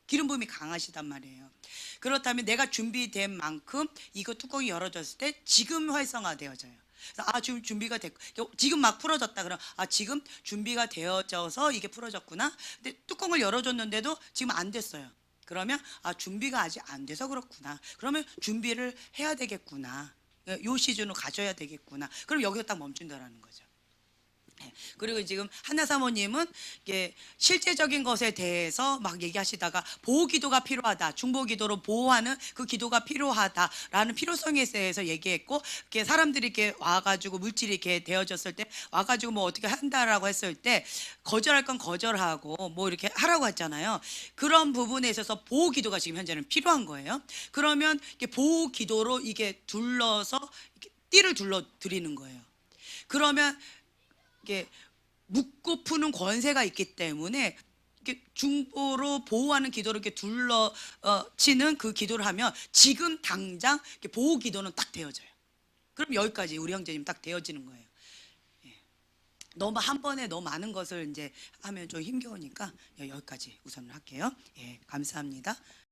S1: 기름 부음이 강하시단 말이에요. 그렇다면 내가 준비된 만큼 이거 뚜껑이 열어졌을 때 지금 활성화되어져요. 그래서 지금 준비가 됐고, 지금 막 풀어졌다 그럼 지금 준비가 되어져서 이게 풀어졌구나. 근데 뚜껑을 열어줬는데도 지금 안 됐어요. 그러면 준비가 아직 안 돼서 그렇구나. 그러면 준비를 해야 되겠구나. 요 시즌으로 가져야 되겠구나. 그럼 여기서 딱 멈춘다라는 거죠. 그리고 지금 한나 사모님은 실제적인 것에 대해서 막 얘기하시다가 보호 기도가 필요하다, 중보 기도로 보호하는 그 기도가 필요하다라는 필요성에 대해서 얘기했고, 사람들이 이렇게 와가지고 물질이 이렇게 되어졌을 때 와가지고 뭐 어떻게 한다라고 했을 때 거절할 건 거절하고 뭐 이렇게 하라고 했잖아요. 그런 부분에 있어서 보호 기도가 지금 현재는 필요한 거예요. 그러면 보호 기도로 이게 둘러서 띠를 둘러 드리는 거예요. 그러면 이게 묶고 푸는 권세가 있기 때문에 이렇게 중보로 보호하는 기도를 이렇게 둘러치는 그 기도를 하면 지금 당장 이렇게 보호 기도는 딱 되어져요. 그럼 여기까지 우리 형제님 딱 되어지는 거예요. 예. 너무 한 번에 너무 많은 것을 이제 하면 좀 힘겨우니까 여기까지 우선 할게요. 예, 감사합니다.